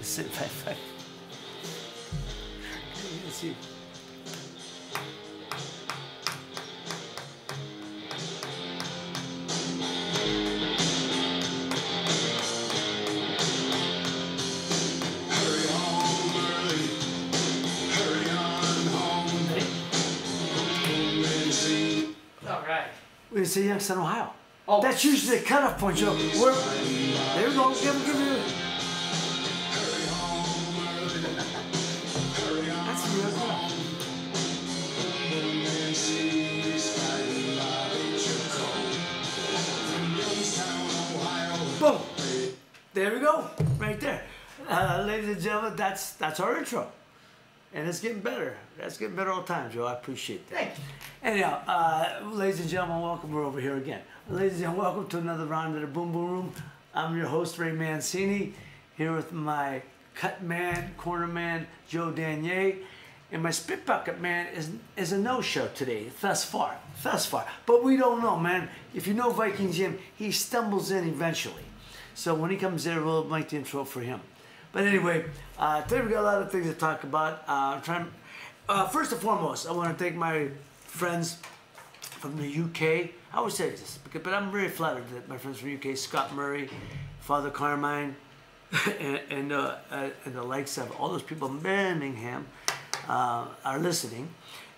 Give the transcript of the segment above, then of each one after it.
Sit back. Let's see. We say Youngstown, Ohio. Oh. That's usually the cutoff point, Joe. There we go. Give me. That's the real cutoff. Boom. There we go. Right there. Ladies and gentlemen, that's our intro. And it's getting better. That's getting better all the time, Joe. I appreciate that. Thank you. Anyhow, ladies and gentlemen, welcome. We're over here again. Ladies and gentlemen, welcome to another round of the Boom Boom Room. I'm your host, Ray Mancini, here with my cut man, corner man, Joe Danier. And my spit bucket man is a no-show today, thus far. But we don't know, man. If you know Viking Jim, he stumbles in eventually. So when he comes there, we'll make the intro for him. But anyway, today we got a lot of things to talk about. First and foremost, I want to thank my friends from the UK. I always say this, but I'm very flattered that my friends from the UK, Scott Murray, Father Carmine, and the likes of all those people in Birmingham are listening.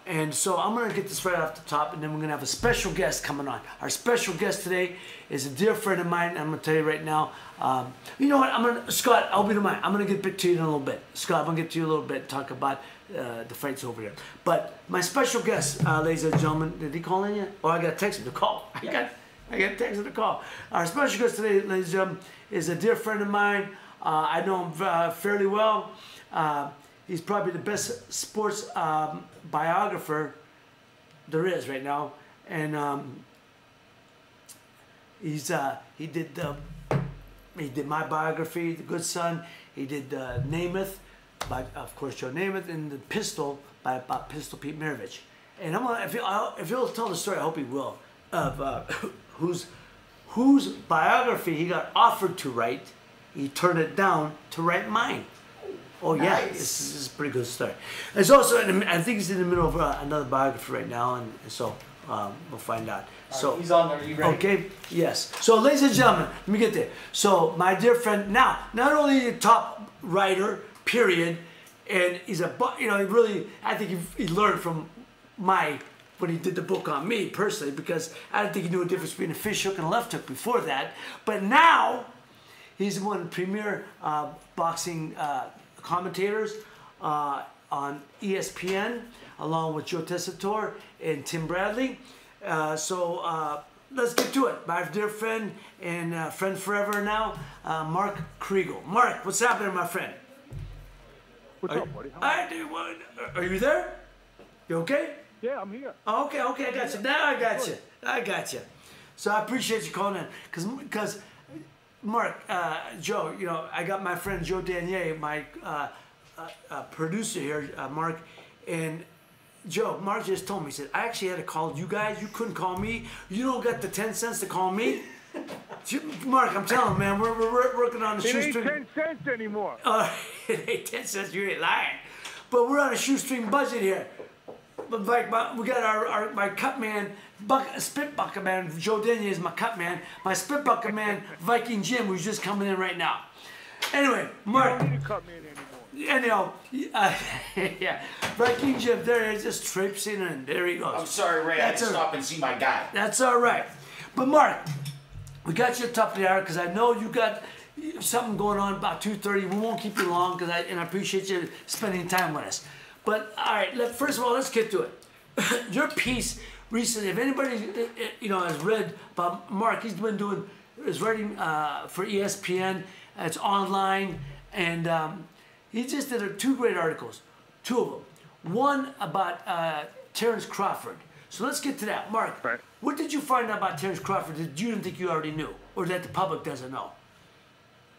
And so I'm going to get this right off the top, and then we're going to have a special guest coming on. Our special guest today is a dear friend of mine. I'm going to tell you right now. You know what? Scott, I'll be to mine. I'm going to get to you in a little bit. Scott, I'm going to get to you a little bit and talk about the fights over there. But my special guest, ladies and gentlemen, did he call in yet? Oh, I got to text him to call. I got to text him to call. Our special guest today, ladies and gentlemen, is a dear friend of mine. I know him fairly well. He's probably the best sports biographer there is right now, and he did my biography, The Good Son. He did Namath, by of course Joe Namath, and The Pistol by Pistol Pete Maravich. And if he'll tell the story, I hope he will, of whose biography he got offered to write. He turned it down to write mine. Oh yeah, nice. This is a pretty good story. It's also, I think he's in the middle of another biography right now, and so we'll find out. So he's on there. Are you ready? Okay, yes. So ladies and gentlemen, let me get there. So my dear friend, now not only a top writer, period, and he's he really, I think he learned from when he did the book on me personally, because I don't think he knew a difference between a fish hook and a left hook before that. But now he's one of the premier boxing commentators on ESPN, along with Joe Tessitore and Tim Bradley. So let's get to it. My dear friend and friend forever now, Mark Kriegel. Mark, what's happening, my friend? What's up, buddy? Are you there? You okay? Yeah, I'm here. Oh, okay, I got you. Now I got you. So I appreciate you calling in, because Mark, Joe, I got my friend Joe Danier, my producer here, Mark, and Joe, Mark just told me, he said, I actually had to call you guys. You couldn't call me. You don't got the 10 cents to call me. Mark, I'm telling you, man, we're working on the shoestring. It ain't 10 cents anymore. It ain't 10 cents, you ain't lying. But we're on a shoestring budget here. But like we got my cut man, spit bucket man, Joe Danier is my cut man. My spit bucket man, Viking Jim, who's just coming in right now. Anyway, Mark. You don't need to cut me in anymore. Anyhow, yeah, Viking Jim, there he is, just traipsing in. There he goes. I'm sorry, Ray. I had to stop and see my guy. That's all right. But Mark, we got you top of the hour because I know you got something going on about 2:30. We won't keep you long and I appreciate you spending time with us. But all right, first of all, let's get to it. Your piece recently, if anybody has read about Mark, he's writing for ESPN. It's online, and he just did two great articles, two of them. One about Terrence Crawford. So let's get to that, Mark. Right. What did you find out about Terrence Crawford that you didn't think you already knew, or that the public doesn't know?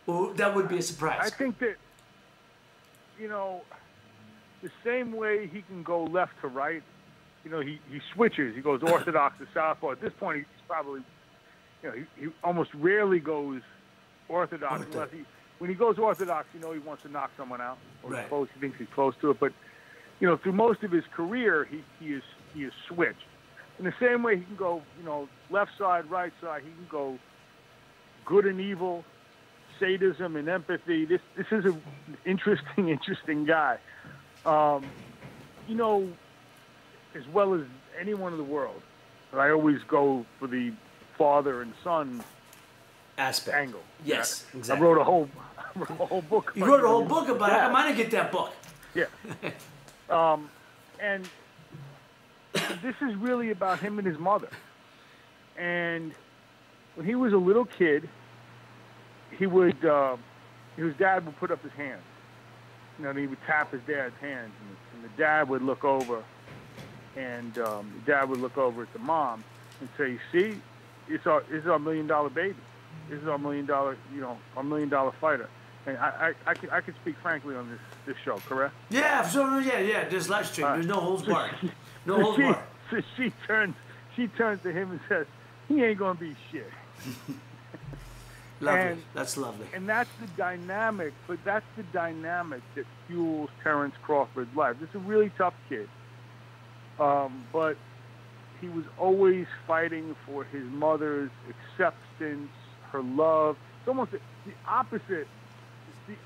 Well, that would be a surprise. I think that the same way he can go left to right, he switches. He goes orthodox to southpaw. At this point, he's probably, he almost rarely goes orthodox unless when he goes orthodox, he wants to knock someone out, or Right. he thinks he's close to it. But through most of his career, he is switched. In the same way, he can go left side, right side. He can go good and evil, sadism and empathy. This is an interesting guy. As well as anyone in the world, but I always go for the father and son aspect angle. Yes, yeah. exactly. I wrote a whole book. You wrote a whole book about it. I might have get that book. Yeah. And this is really about him and his mother. And when he was a little kid, his dad would put up his hands. And he would tap his dad's hands, and the dad would look over, and the dad would look over at the mom and say, "See, this is our $1 million baby. This is our $1 million, our $1 million fighter." And I can speak frankly on this show, correct? Yeah, yeah. There's live stream. There's no holds barred. No holds barred. So she turns to him and says, "He ain't gonna be shit." Lovely. That's lovely. And that's the dynamic, that fuels Terrence Crawford's life. This is a really tough kid. But he was always fighting for his mother's acceptance, her love. It's almost the opposite, the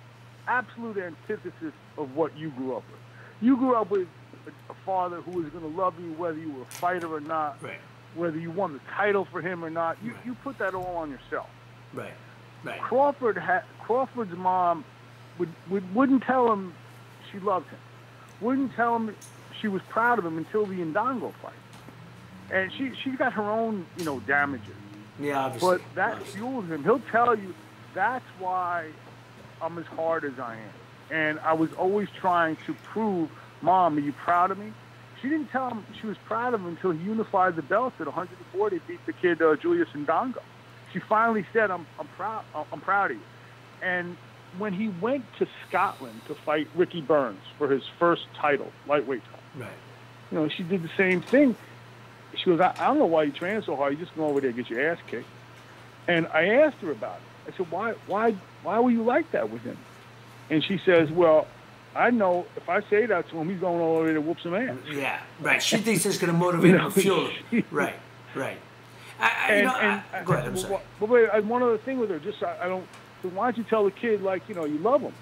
absolute antithesis of what you grew up with. You grew up with a father who was going to love you whether you were a fighter or not, right. Whether you won the title for him or not. You put that all on yourself. Right. Right. Crawford's mom wouldn't tell him she loved him, wouldn't tell him she was proud of him until the Indongo fight, and she got her own damages. Yeah, obviously. But that fuels him. He'll tell you that's why I'm as hard as I am, and I was always trying to prove, Mom, are you proud of me? She didn't tell him she was proud of him until he unified the belts at 140, beat the kid Julius Indongo. She finally said, I'm proud of you. And when he went to Scotland to fight Ricky Burns for his first title, lightweight title, right. She did the same thing. She goes, I don't know why you train so hard. You just go over there and get your ass kicked. And I asked her about it. I said, why were you like that with him? And she says, well, I know if I say that to him, he's going all the way to whoop some ass. Yeah, right. She thinks it's going to motivate him and fuel him. Right. Go ahead, I'm sorry. But wait, one other thing with her, so why don't you tell the kid, you love him?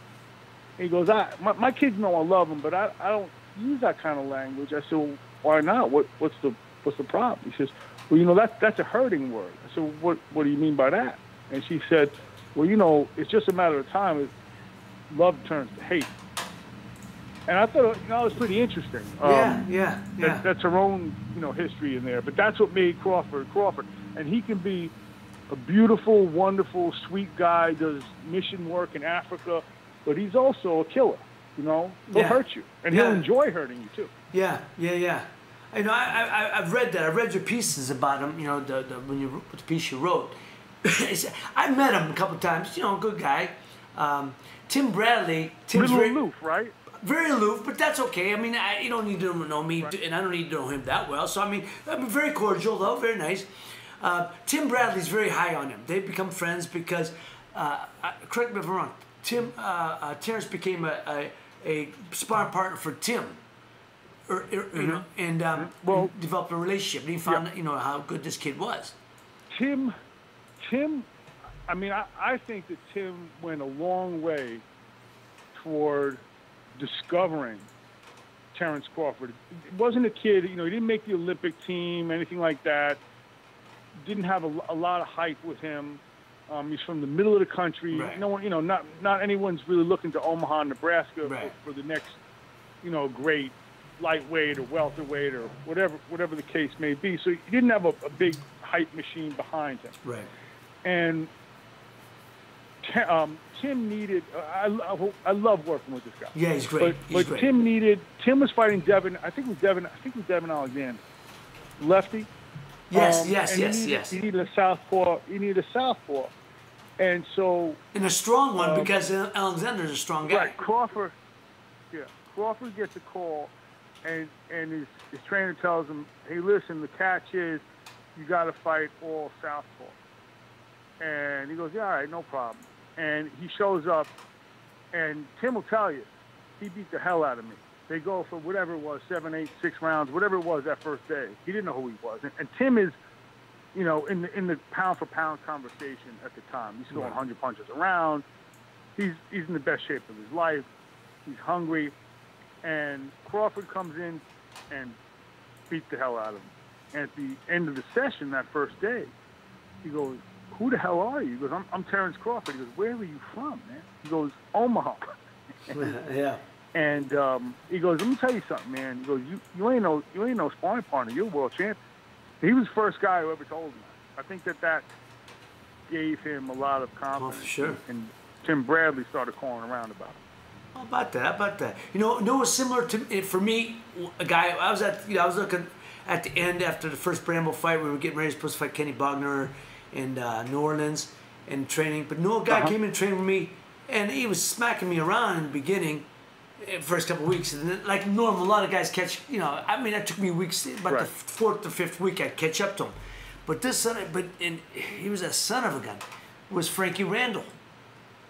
And he goes, my kids know I love him, but I don't use that kind of language. I said, well, why not? What's the problem? He says, well, that's a hurting word. I said, what do you mean by that? And she said, well, it's just a matter of time. Love turns to hate. And I thought, it was pretty interesting. Yeah. That's her own, history in there. But that's what made Crawford. And he can be a beautiful, wonderful, sweet guy, does mission work in Africa, but he's also a killer, He'll hurt you. And he'll enjoy hurting you, too. Yeah. I've read that. I read your pieces about him, the piece you wrote. I met him a couple of times, good guy. Tim Bradley. Tim's little aloof, right? Very aloof, but that's okay. I mean, you don't need to know me, right. And I don't need to know him that well. So, I'm very cordial, though, very nice. Tim Bradley's very high on him. They've become friends because, correct me if I'm wrong, Terrence became a sparring partner for Tim. And developed a relationship. And he found, how good this kid was. Tim, I think that Tim went a long way toward discovering Terrence Crawford. He wasn't a kid, he didn't make the Olympic team, anything like that. Didn't have a lot of hype with him. He's from the middle of the country. Right. No one, not anyone's really looking to Omaha, Nebraska for the next, great lightweight or welterweight or whatever the case may be. So he didn't have a big hype machine behind him. Right. And Tim needed. I love working with this guy. Yeah, he's great. But great. Tim was fighting Devin. I think it was Devin Alexander, lefty. Yes. He needed a southpaw. And so. And a strong one because Alexander's a strong guy. Right. Crawford gets a call, and his trainer tells him, "Hey, listen, the catch is you got to fight all southpaw." And he goes, "Yeah, all right, no problem." and he shows up, and Tim will tell you, he beat the hell out of me. They go for whatever it was, 7, 8, 6 rounds, whatever it was that first day. He didn't know who he was. And Tim is, you know, in the pound-for-pound conversation at the time. He's throwing 100 punches around. He's in the best shape of his life. He's hungry. And Crawford comes in and beats the hell out of him. And at the end of the session that first day, he goes, "Who the hell are you?" He goes, I'm Terrence Crawford. He goes, "Where are you from, man?" He goes, "Omaha." Yeah. And he goes, "Let me tell you something, man." He goes, "You ain't no sparring partner. You're a world champion." He was the first guy who ever told him that. I think that gave him a lot of confidence. Oh, for sure. And Tim Bradley started calling around about him. How about that? You know, it was similar to for me. A guy I was looking at the end after the first Bramble fight. We were getting ready to fight Kenny Bogner in New Orleans and training. But no guy came in and trained with me, and he was smacking me around in the beginning, first couple of weeks. And then, like normal, a lot of guys catch. You know, I mean, that took me weeks. About the 4th or 5th week, I'd catch up to him. But he was a son of a gun. Was Frankie Randall.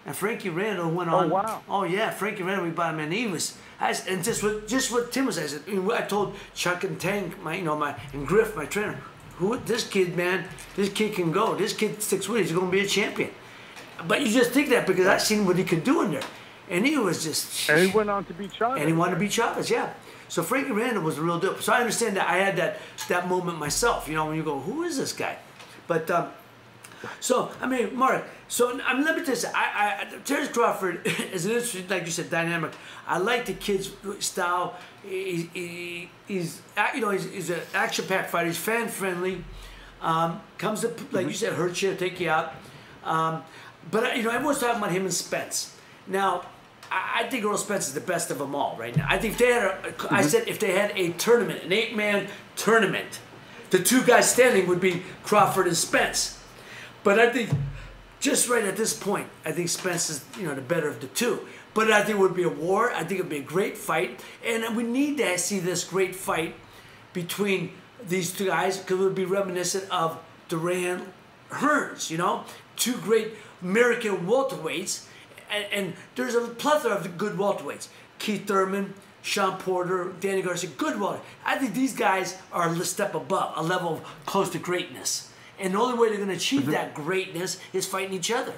And Frankie Randall went on. Oh, wow. Oh, yeah, Frankie Randall, we bought him, and he was, and just what Tim was saying. I told Chuck and Tang, and Griff, my trainer, this kid can go. This kid sticks with it. He's going to be a champion. But you just think that because I seen what he could do in there. And he was just. And he went on to beat Chavez. And he wanted to beat Chavez, yeah. So Frankie Randall was the real deal. So I understand that I had that moment myself, when you go, who is this guy? But, so, I mean, Mark, let me tell you, Terrence Crawford is an interesting, like you said, dynamic. I like the kid's style. He's an action-packed fighter. He's fan-friendly. Comes to, like you said, hurt you, take you out. But, everyone's talking about him and Spence. Now, I think Earl Spence is the best of them all right now. I think if they had I said if they had a tournament, an 8-man tournament, the two guys standing would be Crawford and Spence. But I think just right at this point, I think Spence is, the better of the two. But I think it would be a war. I think it would be a great fight. And we need to see this great fight between these two guys because it would be reminiscent of Duran Hearns, two great American welterweights. And there's a plethora of good welterweights. Keith Thurman, Sean Porter, Danny Garcia, good welterweights. I think these guys are a step above, a level close to greatness. And the only way they're going to achieve that greatness is fighting each other.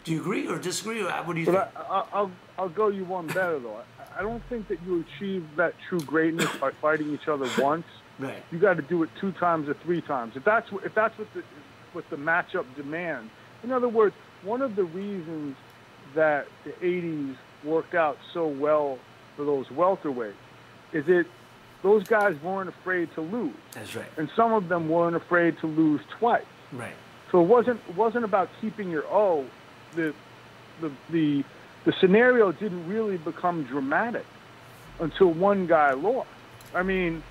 Do you agree or disagree? Or what do you think? I'll go you one better, though. I don't think that you achieve that true greatness by fighting each other once. Right. You got to do it 2 times or 3 times. If that's what the matchup demands. In other words, one of the reasons that the 80s worked out so well for those welterweights is that those guys weren't afraid to lose. That's right. And some of them weren't afraid to lose twice. Right. So it wasn't about keeping your O. The scenario didn't really become dramatic until one guy lost. I mean,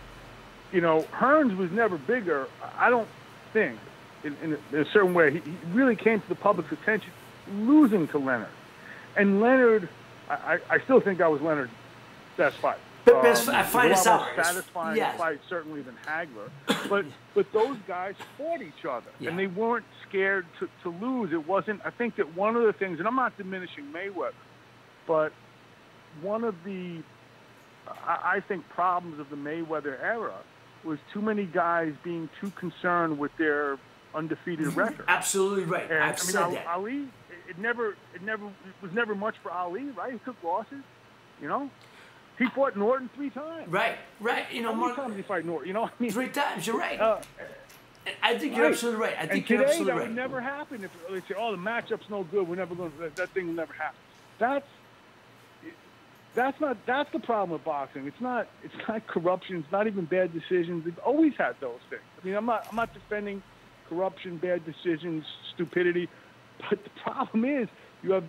Hearns was never bigger. I don't think in a certain way he really came to the public's attention losing to Leonard. And Leonard, I still think that was Leonard's best fight. I find it a more satisfying fight certainly than Hagler. But those guys fought each other, and they weren't scared to lose. It wasn't. I think that one of the things, and I'm not diminishing Mayweather, but one of the I think problems of the Mayweather era was too many guys being too concerned with their undefeated record. Absolutely right. And, I've said that. Ali, it was never much for Ali, right? He took losses, He fought Norton 3 times. Right. How many times did he fight Norton? 3 times. You're right. I think you're absolutely right. I think you're absolutely right. Today, that would never happen if they say, "Oh, the matchup's no good. We're never going to." That thing will never happen. That's the problem with boxing. It's not corruption. It's not even bad decisions. They've always had those things. I mean, I'm not defending corruption, bad decisions, stupidity, but the problem is you have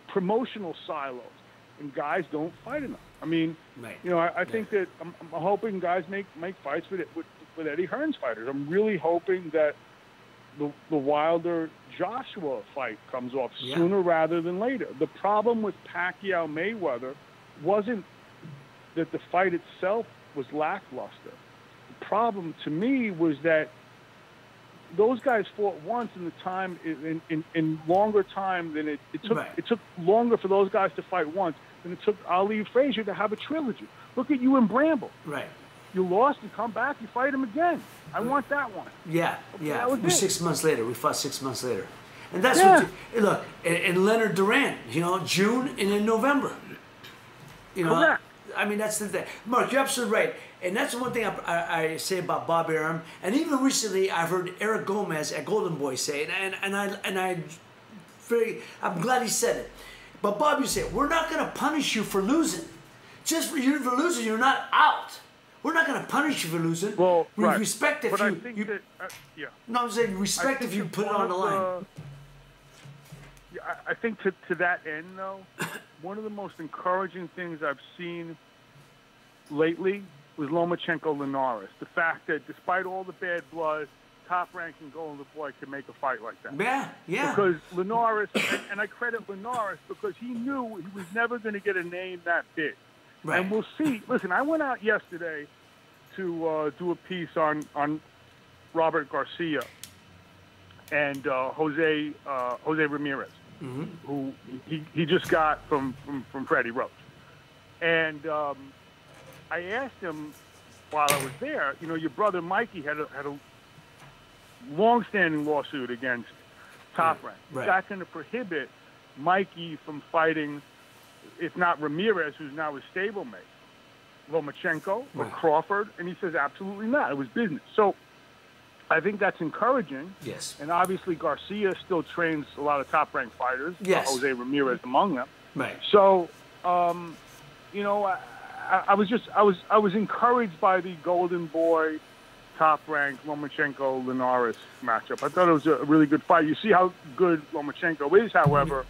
promotional silos. And guys don't fight enough. I mean, I think that I'm hoping guys make fights with Eddie Hearns fighters. I'm really hoping that the Wilder Joshua fight comes off sooner rather than later. The problem with Pacquiao Mayweather wasn't that the fight itself was lackluster. The problem to me was that those guys fought once in the time in longer time than it took. Right. It took longer for those guys to fight once than it took Ali and Frazier to have a trilogy. Look at you and Bramble. Right. You lost, you come back, you fight him again. I want that one. Yeah, Okay, yeah. that was It was it. 6 months later. We fought 6 months later. And that's Yeah. what you, look, and Leonard Duran, you know, June and in November. You know, Correct. I mean, that's the thing. Mark, you're absolutely right. And that's the one thing I say about Bob Arum. And even recently, I've heard Eric Gomez at Golden Boy say it. I'm glad he said it. But Bob, you say, we're not going to punish you for losing. Just for you for losing, you're not out. We're not going to punish you for losing. Well, we right. respect if but you. I think that, yeah. No, I'm saying respect if you put it on the line. Yeah, I think to that end, though, one of the most encouraging things I've seen lately was Lomachenko Linares. The fact that despite all the bad blood, top-ranking Golden Boy could make a fight like that. Yeah, yeah. Because Linares, and I credit Linares because he knew he was never going to get a name that big. Right. And we'll see. Listen, I went out yesterday to do a piece on Robert Garcia and Jose Ramirez, who he just got from Freddie Roach. And I asked him while I was there, you know, your brother Mikey had a long-standing lawsuit against Top Rank. Right. Is that going to prohibit Mikey from fighting, if not Ramirez, who's now his stablemate, Lomachenko or Right. Crawford? And he says, absolutely not. It was business. So I think that's encouraging. Yes. And obviously Garcia still trains a lot of top-ranked fighters, Yes. Jose Ramirez among them. Right. So, you know, I was encouraged by the Golden Boy, top-ranked Lomachenko Linares matchup. I thought it was a really good fight. You see how good Lomachenko is, however,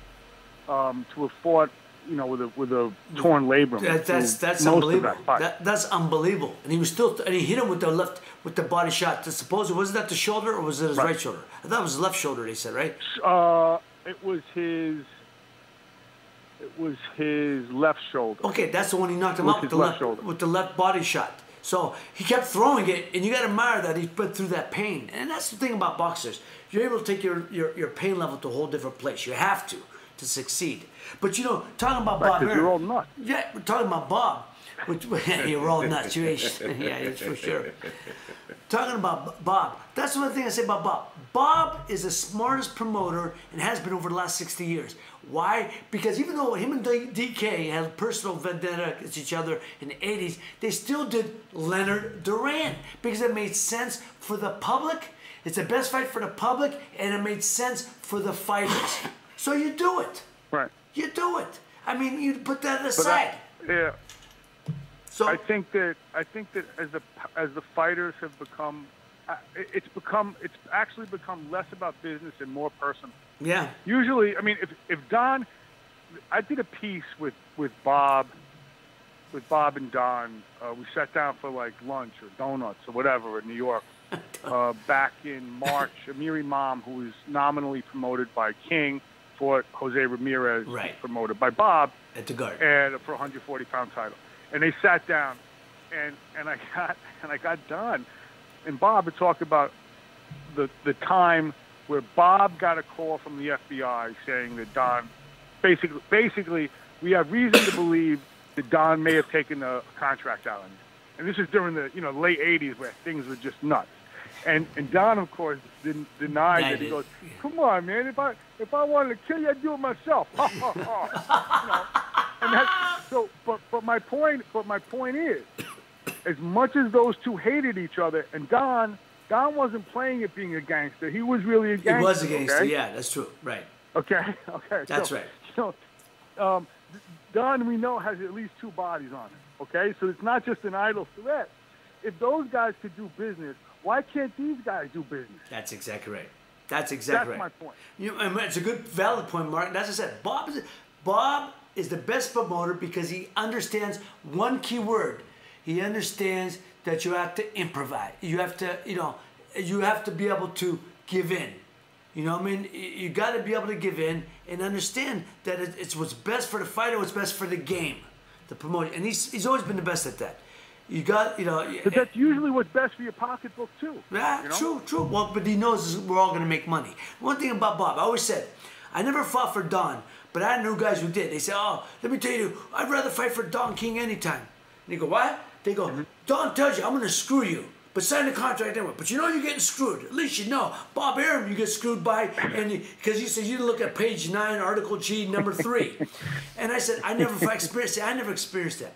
to have fought, you know, with a torn labrum. That's most unbelievable. Of that fight. That's unbelievable. And he was still, and he hit him with the body shot. To suppose, was that the shoulder or was it his right shoulder? I thought it was his left shoulder. They said, right? It was his left shoulder. Okay, that's the one he knocked him With out his with left shoulder. with the left body shot. So he kept throwing it, and you got to admire that he put through that pain. And that's the thing about boxers. You're able to take your pain level to a whole different place. You have to succeed. But, you know, talking about Bob Because you're all nuts. Yeah, we're talking about Bob. You're all nuts. Yeah, it's for sure. Talking about Bob. That's one thing I say about Bob. Bob is the smartest promoter and has been over the last 60 years. Why? Because even though him and DK had personal vendetta against each other in the 80s, they still did Leonard Duran because it made sense for the public. It's the best fight for the public, and it made sense for the fighters. So you do it. Right. You do it. I mean, you put that aside. Yeah. So I think that as the fighters have become, it's actually become less about business and more personal. yeah, Usually, I mean, if Don, I did a piece with Bob and Don. We sat down for like lunch or donuts or whatever in New York back in March. Amir Imam, who was nominally promoted by King, fought Jose Ramirez, Right. promoted by Bob, at the guard. and for a 140-pound title. And they sat down, and I got Don and Bob to talk about the time where Bob got a call from the FBI saying that Don, basically, we have reason to believe that Don may have taken a contract out on you. And this is during the late 80s where things were just nuts. And Don, of course, didn't deny that. He goes, "Come on, man! If I wanted to kill you, I'd do it myself." And that's, so, but my point is, as much as those two hated each other, and Don wasn't playing at being a gangster. He was really a gangster. He was a gangster. Okay? Yeah, that's true. Right. Okay. That's right. So, Don, we know, has at least two bodies on him. Okay, so it's not just an idle threat. If those guys could do business, why can't these guys do business? That's exactly right. That's exactly That's right. my point. It's a good, valid point, Mark. And as I said, Bob is the best promoter because he understands one key word. He understands that you have to improvise. You have to, you have to be able to give in. You know what I mean? You got to be able to give in and understand that it's what's best for the fighter, what's best for the game, the promoter. And he's always been the best at that. You got, But that's usually what's best for your pocketbook too. Yeah, you know? true. Well, but he knows we're all going to make money. One thing about Bob, I always said, I never fought for Don, but I knew guys who did. They say, oh, let me tell you, I'd rather fight for Don King anytime. And they go, what? They go, Don tells you, I'm going to screw you, but sign the contract anyway. But you know you're getting screwed. At least you know. Bob Arum, you get screwed by, and because he says you didn't look at page 9, article G, number 3. And I said, I never experienced that.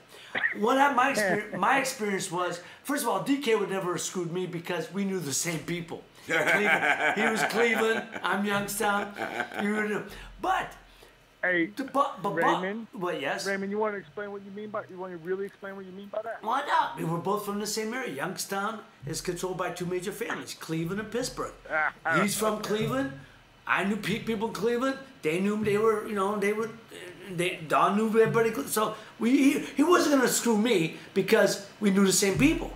What my experience was, first of all, DK would never have screwed me because we knew the same people. Cleveland, he was Cleveland, I'm Youngstown. But hey, Raymond. What? Yes. Raymond, you want to explain what you mean by? You want to really explain what you mean by that? Why not? We were both from the same area. Youngstown is controlled by 2 major families: Cleveland and Pittsburgh. He's from Cleveland. I knew people in Cleveland. They knew they were, Don knew everybody. So he wasn't going to screw me because we knew the same people.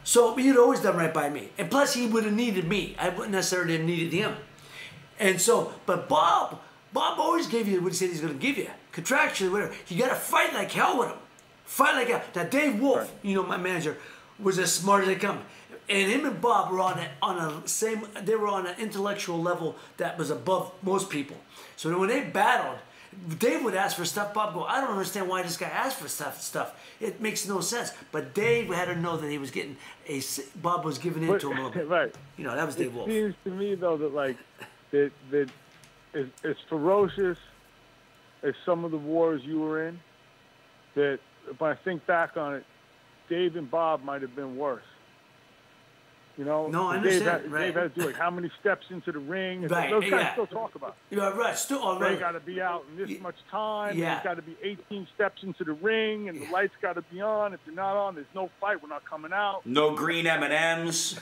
So he'd always done right by me. And plus he would have needed me. I wouldn't necessarily have needed him. And so, but Bob always gave you what he said he's going to give you. Contractually, whatever. You got to fight like hell with him. Fight like hell. Now Dave Wolf, my manager, was as smart as they come. And him and Bob were they were on an intellectual level that was above most people. So when they battled, Dave would ask for stuff. Bob would go, I don't understand why this guy asked for stuff. It makes no sense. But Dave had to know that he was getting Bob was giving in to him a little bit. Right. That was Dave Wolf. It seems to me, though, that that as ferocious as some of the wars you were in, that if I think back on it, Dave and Bob might have been worse. No, I understand. Dave had to do how many steps into the ring. And right. Those guys still talk about it. Yeah, right. They got to be out in this much time. Yeah. There's got to be 18 steps into the ring, and the lights got to be on. If they're not on, there's no fight. We're not coming out. No green M&Ms.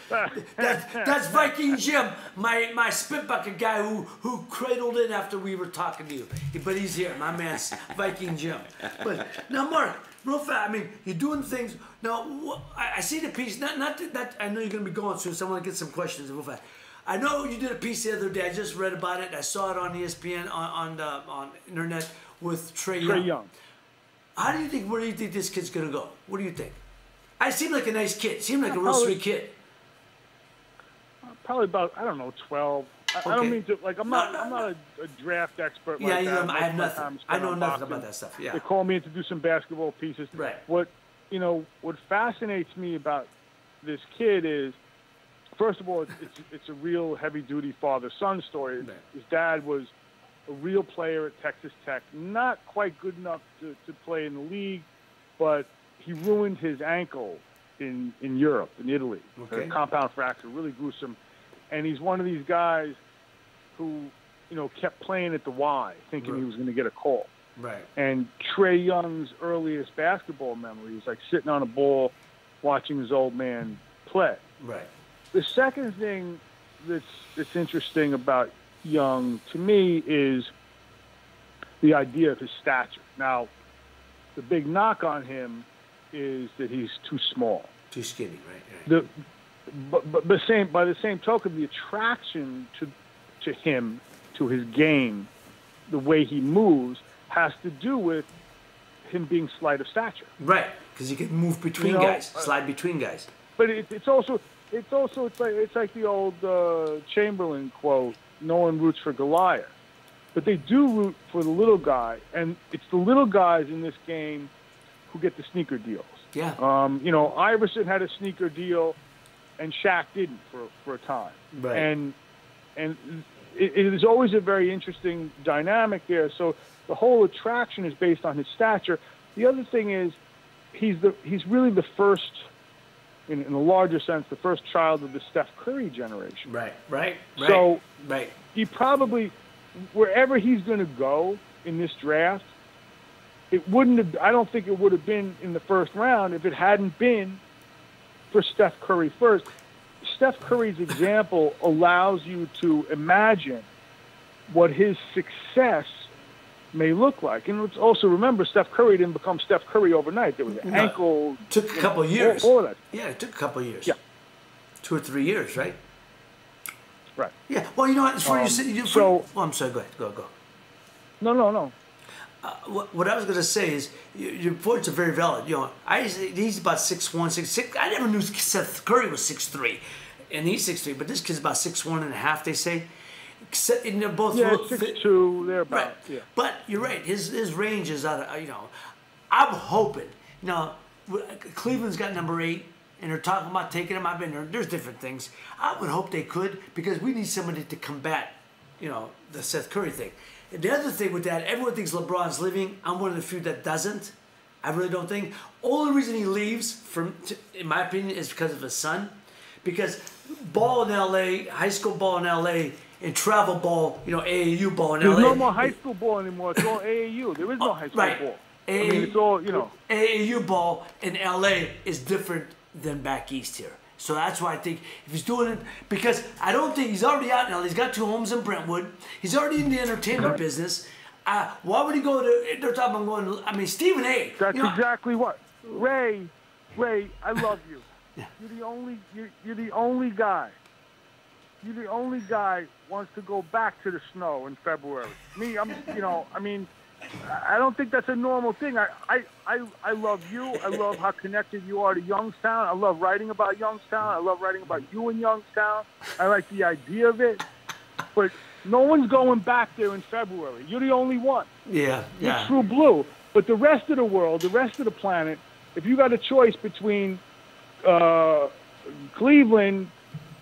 That's Viking Jim, my spit bucket guy who cradled in after we were talking to you. But he's here, my man's Viking Jim. But now, Mark, real fast. I mean, you're doing things. Now, I see the piece. Not that I know you're going to be going soon, so I want to get some questions real fast. I know you did a piece the other day. I just read about it. I saw it on ESPN on internet with Trae Young. Where do you think this kid's going to go? What do you think? I seem like a nice kid. Seem like a real sweet kid. Probably about 12. I don't mean to I'm not a draft expert. Yeah, I have nothing. I know nothing about that stuff. Yeah. They call me in to do some basketball pieces. Right. What fascinates me about this kid is, first of all, it's a real heavy-duty father-son story. Right. His dad was a real player at Texas Tech, not quite good enough to play in the league, but he ruined his ankle in Europe, in Italy. Okay. A compound fracture, really gruesome. And he's one of these guys who, kept playing at the Y, thinking he was going to get a call. Right. And Trae Young's earliest basketball memory is like sitting on a ball, watching his old man play. Right. The second thing that's interesting about Young to me is the idea of his stature. Now, the big knock on him is that he's too small, too skinny. Right. But by the same token, the attraction to him, to his game, the way he moves, has to do with him being slight of stature. Right, because he can move between guys, slide between guys. But it's like the old Chamberlain quote: "No one roots for Goliath," but they do root for the little guy, and it's the little guys in this game who get the sneaker deals. Yeah. Iverson had a sneaker deal, and Shaq didn't for a time. Right. And it is always a very interesting dynamic there. So the whole attraction is based on his stature. The other thing is he's really the first, in a larger sense, the first child of the Steph Curry generation. Right. So right. He probably, wherever he's going to go in this draft, I don't think it would have been in the first round if it hadn't been for Steph Curry first. Steph Curry's example allows you to imagine what his success may look like. And let's also remember, Steph Curry didn't become Steph Curry overnight. There was ankle. It took a couple of years. All of that. Yeah, it took a couple of years. Yeah. 2 or 3 years, right? Right. Yeah. Well, you know what? It's funny you said. So, I'm sorry. Go ahead. Go. No. what I was going to say is your points are very valid. He's about 6'1", 6'6". I never knew Seth Curry was 6'3", and he's 6'3", but this kid's about 6'1 and a half. They say. And they're both 6'2", they're about. Right. Yeah. But you're right. His range is out of, I'm hoping. Cleveland's got number 8, and they're talking about taking him. I've been there. There's different things. I would hope they could, because we need somebody to combat, the Seth Curry thing. And the other thing with that, everyone thinks LeBron's leaving. I'm one of the few that doesn't. I really don't think. Only reason he leaves, in my opinion, is because of his son. Because ball in L.A., high school ball in L.A., and travel ball, AAU ball in There's L.A. no more high school ball anymore. It's all AAU. There is no high school ball. It's all, AAU ball in L.A. is different than back east here. So that's why I think if he's doing it, because I don't think he's already out now. He's got 2 homes in Brentwood. He's already in the entertainment business. Why would he go to, they're talking about going, Stephen A. That's exactly what. Ray, I love you. Yeah. You're the only guy. You're the only guy wants to go back to the snow in February. Me, I don't think that's a normal thing. I love you. I love how connected you are to Youngstown. I love writing about Youngstown. I love writing about you in Youngstown. I like the idea of it. But no one's going back there in February. You're the only one. Yeah. You're true blue. But the rest of the world, the rest of the planet, if you got a choice between Cleveland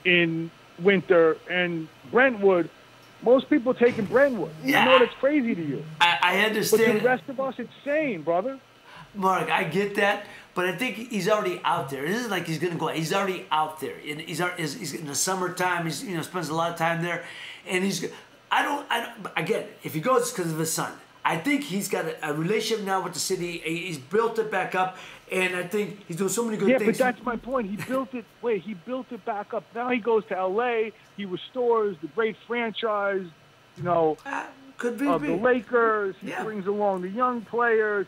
in winter and Brentwood, most people taking Brentwood. Yeah. I know that's crazy to you. I understand. But the rest of us, it's same, brother. Mark, I get that, but I think he's already out there. It isn't like he's going to go out. He's already out there. He's in the summertime. He's spends a lot of time there, and I don't. Again, if he goes, it's because of his son. I think he's got a relationship now with the city. He's built it back up, and I think he's doing so many good things. Yeah, but that's my point. He built it. He built it back up. Now he goes to L.A. He restores the great franchise. Could be of the Lakers. He Yeah. brings along the young players.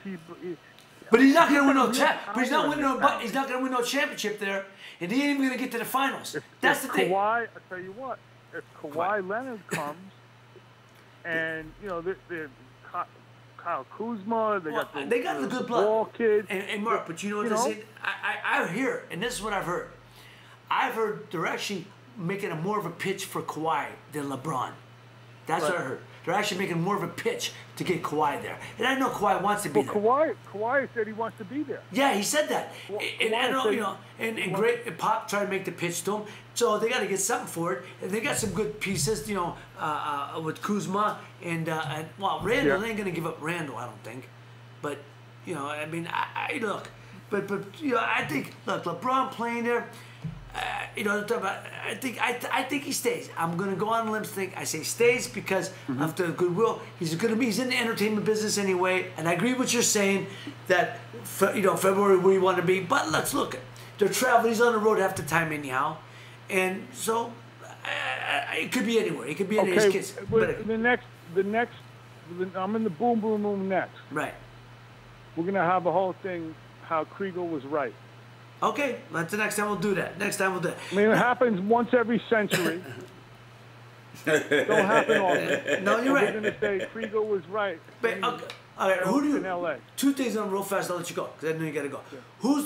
But he's not going to win no He's not going to win no championship there, and he ain't even going to get to the finals. That's the thing. Kawhi, I tell you what, if Kawhi Leonard comes, and Kyle Kuzma, they got the good blood. Ball kid. And Mark, but you know what this is? I hear, and this is what I've heard. I've heard they're actually making more of a pitch for Kawhi than LeBron. That's what I heard. They're actually making more of a pitch to get Kawhi there. And I know Kawhi wants to be there. Kawhi said he wants to be there. Yeah, he said that. And I know, and Pop tried to make the pitch to him. So they got to get something for it. And they got some good pieces, with Kuzma and Randall. They ain't going to give up Randall, I don't think. But, I look. But I think, LeBron playing there, I think he stays. I'm going to go on a limb. I say stays because of the goodwill. He's in the entertainment business anyway. And I agree with what you're saying that February where you want to be. But let's look at they're traveling. He's on the road half the time anyhow, and so it could be anywhere. It could be any of his kids. But the next, I'm in the boom room next. Right. We're gonna have a whole thing how Kriegel was right. Okay, that's the next time we'll do that. I mean, it happens once every century. Don't happen often. No, you're right. We're going to say Kriegel was right. But, okay. All right, who do you? In LA. Two things on real fast. I'll let you go because I know you got to go. Yeah. Who's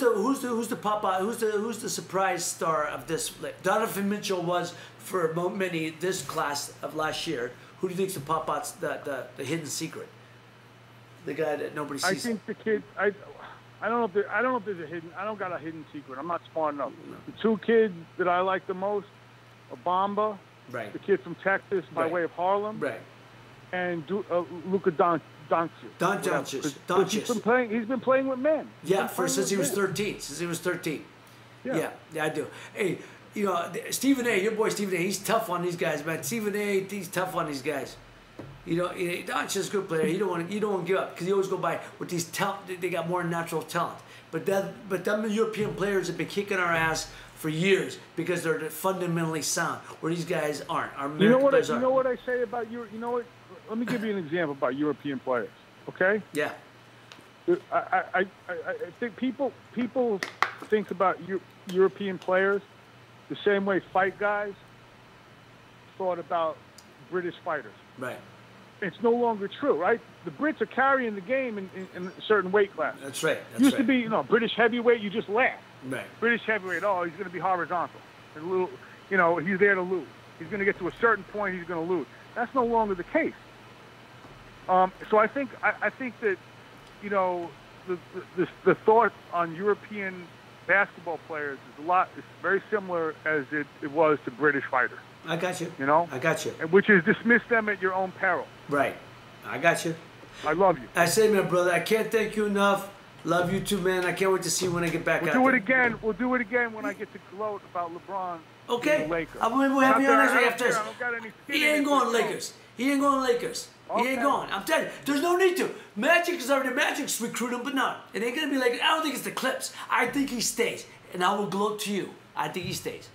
the pop out? Who's the surprise star of this? Donovan Mitchell was for many this class of last year. Who do you think's the pop out's the hidden secret? The guy that nobody sees. I think the kid. I don't know if there's a hidden. I don't got a hidden secret. I'm not smart enough. The two kids that I like the most are Bamba, right? The kid from Texas by way of Harlem, right? And Luka Doncic. He's been playing with men. Since he was 13. Since he was 13. Yeah, I do. Hey, Stephen A. Your boy Stephen A. He's tough on these guys, man. Stephen A. He's tough on these guys. Doncic's a good player. You don't want to give up because you always go by with these talent. They got more natural talent. But them European players have been kicking our ass for years because they're fundamentally sound, where these guys aren't. Our American players aren't. You know what I say about you? You know what? Let me give you an example about European players. Okay? Yeah. I think people think about European players the same way fight guys thought about British fighters. Right. it's no longer true, right? The Brits are carrying the game in a certain weight class. That's right. Used to be, you know, British heavyweight, you just laugh. Right. British heavyweight, oh, he's going to be horizontal. A little, you know, he's there to lose. He's going to get to a certain point, he's going to lose. That's no longer the case. So I think that, you know, the thought on European basketball players is very similar as it was to British fighters. I got you. You know? I got you. Which is dismiss them at your own peril. Right. I got you. I love you. I say, my brother, I can't thank you enough. Love you too, man. I can't wait to see you when I get back out. We'll do it again when I get to gloat about LeBron. Okay. The Lakers. We'll have you on next week after this. I don't got any skin He ain't going Lakers. He ain't going Lakers. He ain't going. I'm telling you, there's no need to. Magic's recruiting, but no. It ain't going to be like, I don't think it's the Clips. I think he stays. And I will gloat to you. I think he stays.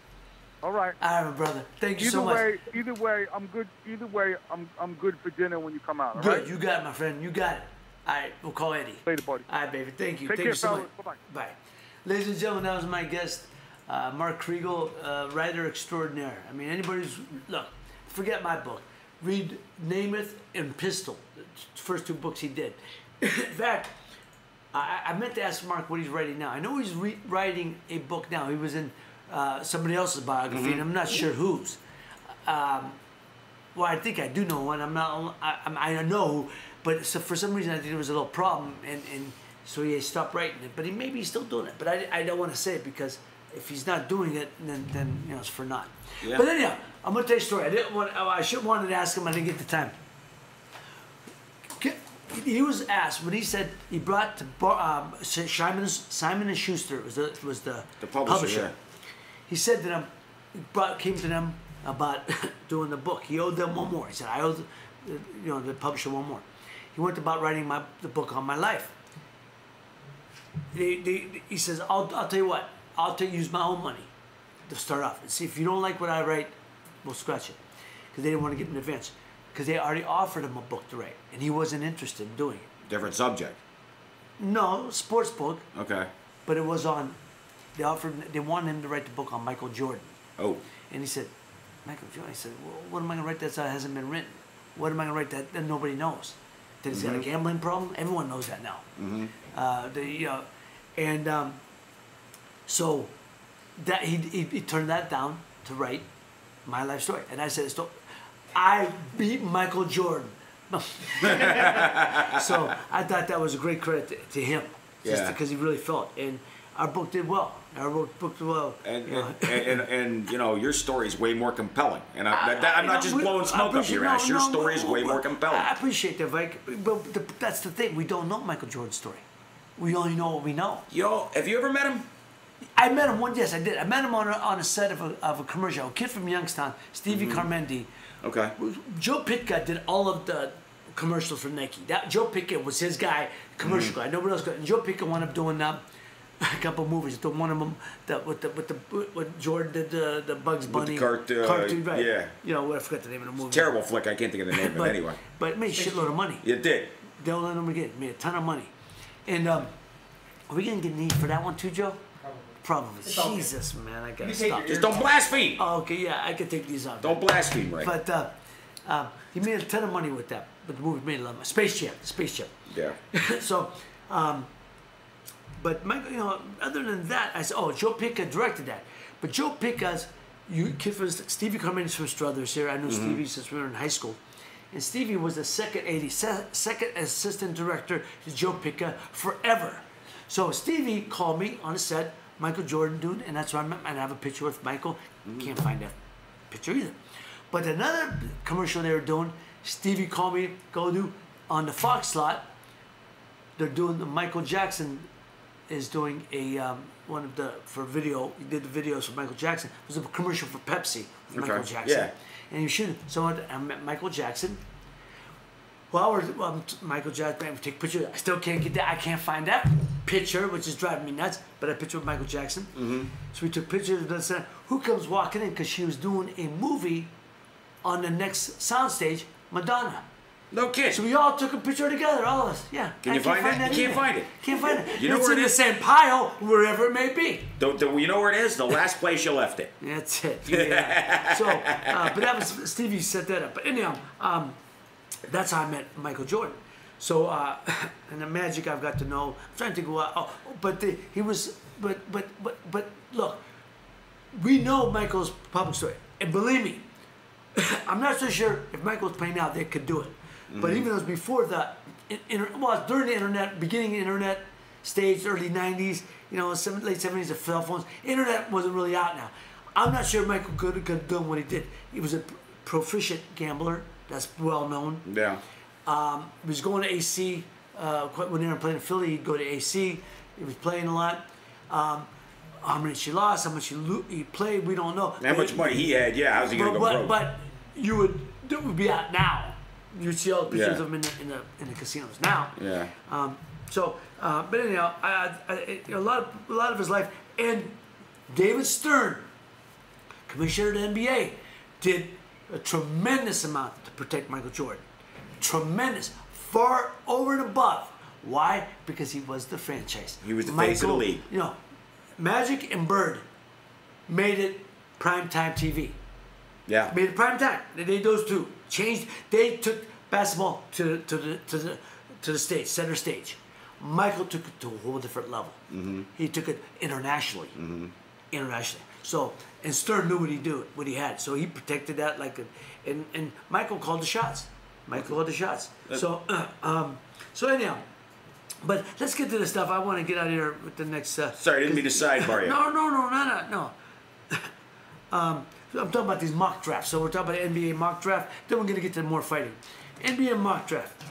All right. All right, brother. Thank you so much. Either way, I'm good. Either way, I'm good for dinner when you come out. All good. Right? You got it, my friend. You got it. All right. We'll call Eddie. Later, buddy. All right, baby. Thank you. Take Thank care, you so much. Bye-bye. Bye. Ladies and gentlemen, that was my guest, Mark Kriegel, writer extraordinaire. I mean, look, forget my book. Read Namath and Pistol, the first two books he did. In fact, I meant to ask Mark what he's writing now. I know he's writing a book now. He was in somebody else's biography, and I'm not sure whose. Well, I think I do know one. I know, but so for some reason I think there was a little problem, and so he stopped writing it. But maybe he's still doing it. But I don't want to say it because if he's not doing it, then you know it's for naught. Yeah. But anyhow, I'm gonna tell you a story. I should wanted to ask him. I didn't get the time. He was asked when he said he brought to Simon & Schuster was the publisher. Yeah. He said to them, came to them about doing the book. He owed them one more. He said, I owe the publisher one more. He went about writing the book on my life. He says, I'll tell you what, I'll use my own money to start off and see if you don't like what I write, we'll scratch it. Because they didn't want to get in advance. Because they already offered him a book to write, and he wasn't interested in doing it. Different subject. No, sports book. Okay. But it was on. They wanted him to write the book on Michael Jordan. Oh. And he said, Michael Jordan. I said, well, what am I going to write that hasn't been written? What am I going to write that nobody knows? That he's got a gambling problem? Everyone knows that now. So that he turned that down to write my life story, and I said, I beat Michael Jordan. So I thought that was a great credit to him, just because he really felt. And our book did well. And you know, your story is way more compelling. And I'm not just blowing smoke up your ass. Your story is way more compelling. I appreciate that, Mike. But that's the thing. We don't know Michael Jordan's story. We only know what we know. Yo, have you ever met him? I met him yes, I did. I met him on a set of a commercial. A kid from Youngstown, Stevie Carmendi. Okay. Joe Pitka did all of the commercials for Nike. Joe Pitka was his guy, commercial guy. Nobody else got. And Joe Pitka wound up doing a couple of movies. One of them with Jordan did the Bugs Bunny with the cartoon, right? Yeah. You know, I forgot the name of the movie. Terrible flick. I can't think of the name of it anyway. But it made a shitload of money. It did. They'll let him again. Made a ton of money. And are we gonna get need for that one too, Joe? Probably. Jesus, man, I gotta stop. Just don't blaspheme. Oh, okay, yeah, I can take these out. Don't blaspheme, right? But he made a ton of money with that. But the movie made a lot of money. Space Jam. Yeah. So, but Michael, you know, other than that, I said, oh, Joe Pitka directed that. But Joe Pitka's, kid from Stevie Carmendi's from Struthers here. I knew Stevie since we were in high school. And Stevie was the second assistant director to Joe Pitka forever. So Stevie called me on a set, Michael Jordan dude, and that's where I met. And I have a picture with Michael. Can't find that picture either. But another commercial they were doing, Stevie called me, go do on the Fox slot. They're doing Michael Jackson is doing one of the video. He did the videos for Michael Jackson. It was a commercial for Pepsi with Michael Jackson. Yeah. And you should. So I met Michael Jackson. Well, Michael Jackson, take pictures. I still can't get that. I can't find that picture, which is driving me nuts. But I picture with Michael Jackson. So we took pictures of that. Who comes walking in? Because she was doing a movie on the next soundstage, Madonna. No kidding. So we all took a picture together, all of us. Yeah. Can you find that? You can't find it. Can't find it. You know where it is? It's in the same pile, wherever it may be. You know where it is? The last place you left it. That's it. Yeah. So, but that was Stevie set that up. But anyhow, That's how I met Michael Jordan. So, and the Magic I've got to know. I'm trying to think of but look, we know Michael's public story. And believe me, I'm not so sure if Michael was playing now, they could do it. But even though it was before during the internet, beginning of the internet stage, early 90s, late 70s, the cell phones, internet wasn't really out now. I'm not sure Michael could have done what he did. He was a proficient gambler. That's well known. Yeah. He was going to AC. When they were playing in Philly, he'd go to AC. He was playing a lot. How much he lost, how much he played, we don't know. How much money he had, yeah. How's he going to go broke? But it would be out now. You'd see all the pictures of him in the casinos now. Yeah. But anyhow, a lot of his life, and David Stern, commissioner of the NBA, did a tremendous amount to protect Michael Jordan. Tremendous, far over and above. Why? Because he was the franchise. He was the face of the league. Magic and Bird made it primetime TV. Yeah. Made it primetime. They did those two. They took basketball to the stage, center stage. Michael took it to a whole different level. Mm-hmm. He took it internationally. Mm-hmm. Internationally. So, and Stern knew what he had. So he protected that and Michael called the shots. So anyhow, but let's get to the stuff. I want to get out of here with the next. Sorry, I didn't mean to sidebar you. No. I'm talking about these mock drafts. So we're talking about NBA mock draft. Then we're going to get to more fighting. NBA mock draft.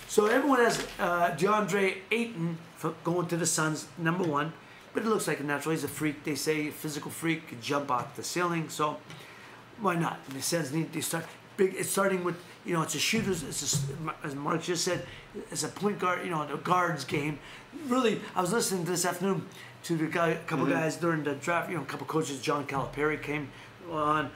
So everyone has DeAndre Ayton going to the Suns, number 1. But it looks like a natural. He's a freak. They say physical freak, can jump off the ceiling. So why not? And the Suns need to start big. It's starting with, it's a shooter's. As Mark just said, it's a point guard. The guards game. Really, I was listening this afternoon to a couple guys during the draft. A couple coaches. John Calipari came on.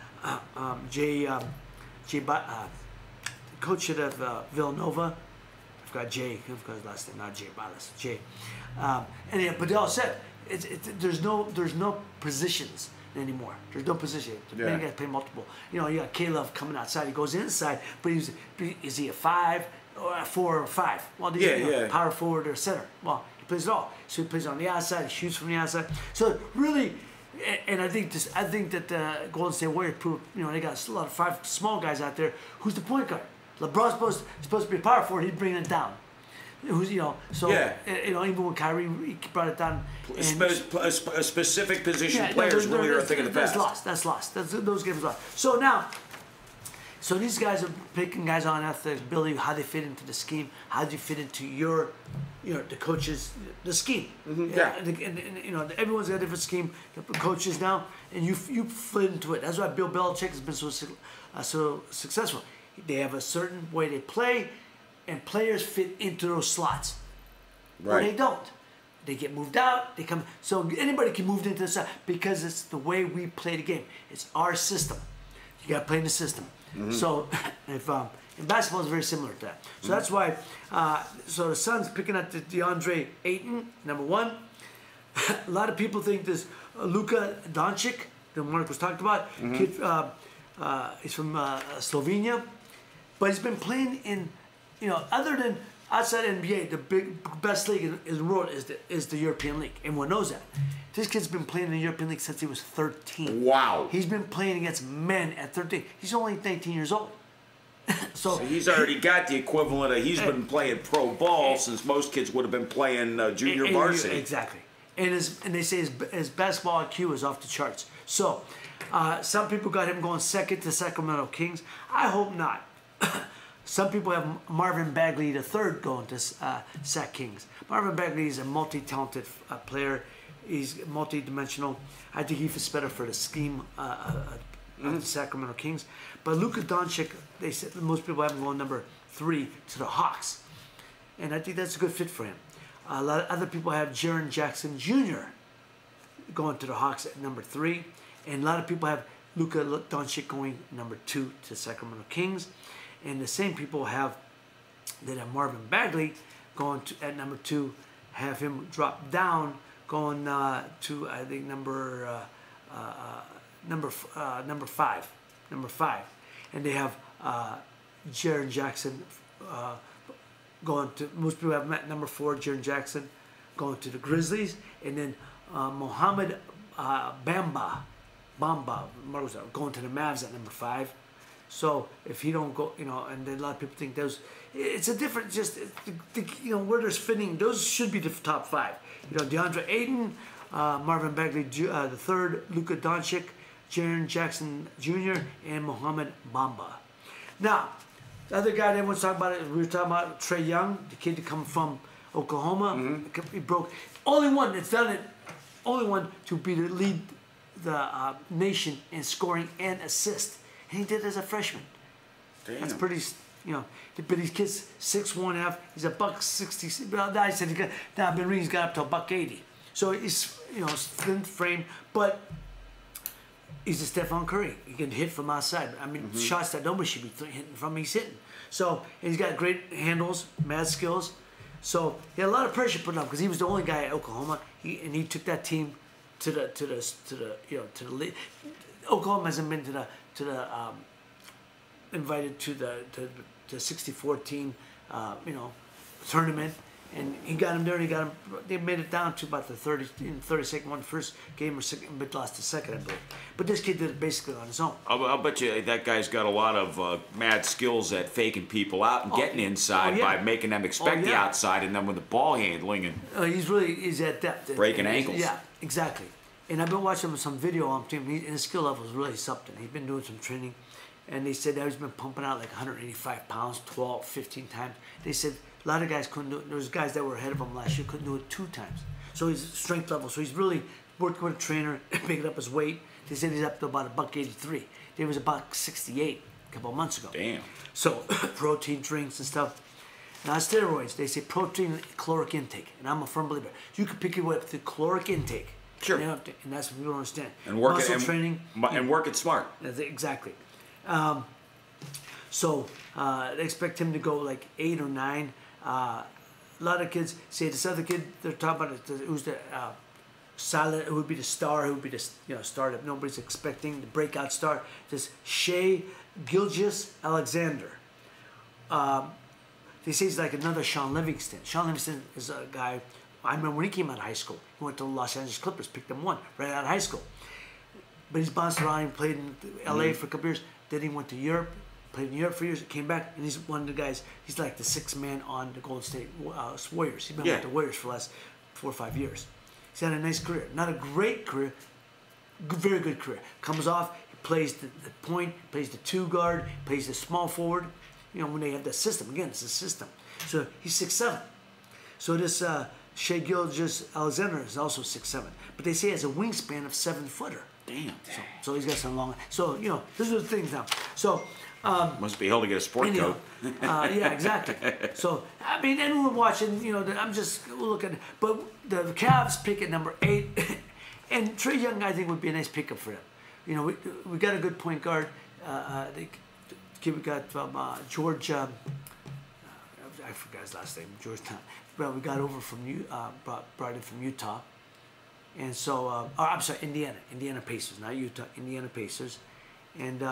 Coach of Villanova. I forgot Jay. I forgot his last name. Not Jay Balas. Jay. But they all said there's no positions anymore. There's no position. The man got to play multiple. You got Caleb coming outside. He goes inside, but is he a 5 or a 4 or 5? Well, power forward or center. Well, he plays it all. So he plays on the outside. He shoots from the outside. So really, and I think that Golden State Warriors proved. They got a lot of 5 small guys out there. Who's the point guard? LeBron's supposed to be a power forward. He'd bring it down. Even when Kyrie he brought it down. A specific position players really are thinking of that. That's lost. Those games lost. So now, these guys are picking guys on athletic ability, how they fit into the scheme, how do you fit into your, the coaches, the scheme. Mm-hmm. Yeah. And everyone's got a different scheme. The coaches now, and you fit into it. That's why Bill Belichick has been so successful. They have a certain way they play. And players fit into those slots. Right. Or they don't. They get moved out. They come. So anybody can move into the slot because it's the way we play the game. It's our system. You got to play in the system. Mm-hmm. So if in basketball, it's very similar to that. So that's why. So the Suns picking up the DeAndre Ayton, number 1. A lot of people think this Luka Doncic, that Mark was talking about. Mm-hmm. Kid, he's from Slovenia, but he's been playing in. Other than outside NBA, the best league in the world is the European League. Everyone knows that. This kid's been playing in the European League since he was 13. Wow. He's been playing against men at 13. He's only 19 years old. so he's already got the equivalent of, he's been playing pro ball since most kids would have been playing junior varsity. Exactly. And they say his basketball IQ is off the charts. So some people got him going second to Sacramento Kings. I hope not. Some people have Marvin Bagley III going to Sac Kings. Marvin Bagley is a multi-talented player. He's multi-dimensional. I think he fits better for the scheme of the Sacramento Kings. But Luka Doncic, they said most people have him going number 3 to the Hawks. And I think that's a good fit for him. A lot of other people have Jaren Jackson Jr. going to the Hawks at number 3. And a lot of people have Luka Doncic going number 2 to Sacramento Kings. And the same people that have Marvin Bagley going at number 2, have him drop down, going to I think number 5, and they have Jaren Jackson going to, most people have met number 4, Jaren Jackson, going to the Grizzlies, and then Mohamed Bamba Marza going to the Mavs at number 5. So if he don't go, and then a lot of people think it's a different, just where there's fitting. Those should be the top 5. DeAndre Ayton, Marvin Bagley the third, Luka Doncic, Jaren Jackson Jr., and Mohamed Bamba. Now, the other guy that everyone's talking about, we were talking about Trae Young, the kid to come from Oklahoma. Mm-hmm. He broke. Only one that's done it. Only one to lead the nation in scoring and assist. And he did it as a freshman. Damn. That's pretty, but these kids 6'1.5", he's $160. Well, I said I've been reading he's got up to $180. So he's thin frame, but he's a Stephon Curry. He can hit from outside. I mean, shots that nobody should be hitting from, he's hitting. So he's got great handles, mad skills. So he had a lot of pressure put on because he was the only guy at Oklahoma. He took that team to the league. Oklahoma hasn't been to the invited to the 64 team tournament, and he got him there. And they made it down to about the 32nd one, first game, or second, but lost the second, I believe. But this kid did it basically on his own. I'll bet you that guy's got a lot of mad skills at faking people out and getting inside by making them expect the outside, and then with the ball handling and he's at depth, breaking ankles. Yeah, exactly. And I've been watching some video on him. And his skill level is really something. He's been doing some training, and they said that he's been pumping out like 185 pounds, 12, 15 times. They said a lot of guys couldn't do it. There was guys that were ahead of him last year couldn't do it 2 times. So his strength level. So he's really working with a trainer, picking up his weight. They said he's up to about $183. He was about 68 a couple of months ago. Damn. So protein drinks and stuff. Now steroids, they say protein caloric intake, and I'm a firm believer. You can pick it up the caloric intake. Sure. And that's what people don't understand. And work muscle it, training. And work it smart. Exactly. So they expect him to go like 8 or 9. A lot of kids say this other kid they're talking about who's the silent, who would be the star, who would be the star that nobody's expecting, the breakout star. This Shai Gilgeous-Alexander. They say he's like another Sean Livingston. Sean Livingston is a guy. I remember when he came out of high school, he went to the Los Angeles Clippers, picked them 1 right out of high school. But he's bounced around, he played in LA for a couple years. Then he went to Europe, played in Europe for years, came back, and he's one of the guys, he's like the 6th man on the Golden State Warriors. He's been with the Warriors for the last 4 or 5 years. He's had a nice career. Not a great career, very good career. Comes off, he plays the point, plays the 2 guard, plays the small forward. When they have that system, again, it's a system. So he's 6'7". So this Shai Gilgeous-Alexander is also 6'7", but they say he has a wingspan of 7-footer. Damn. So he's got some long. So this is the thing now. So must be hell to get a sport coat. Yeah, exactly. So I mean, and we're watching. I'm just looking. But the Cavs pick at number 8, and Trae Young, I think, would be a nice pickup for them. We got a good point guard. The kid we got from Georgia. I forgot his last name, Georgetown. But we got over from brought in from Utah, and so I'm sorry, Indiana Pacers, not Utah, Indiana Pacers, and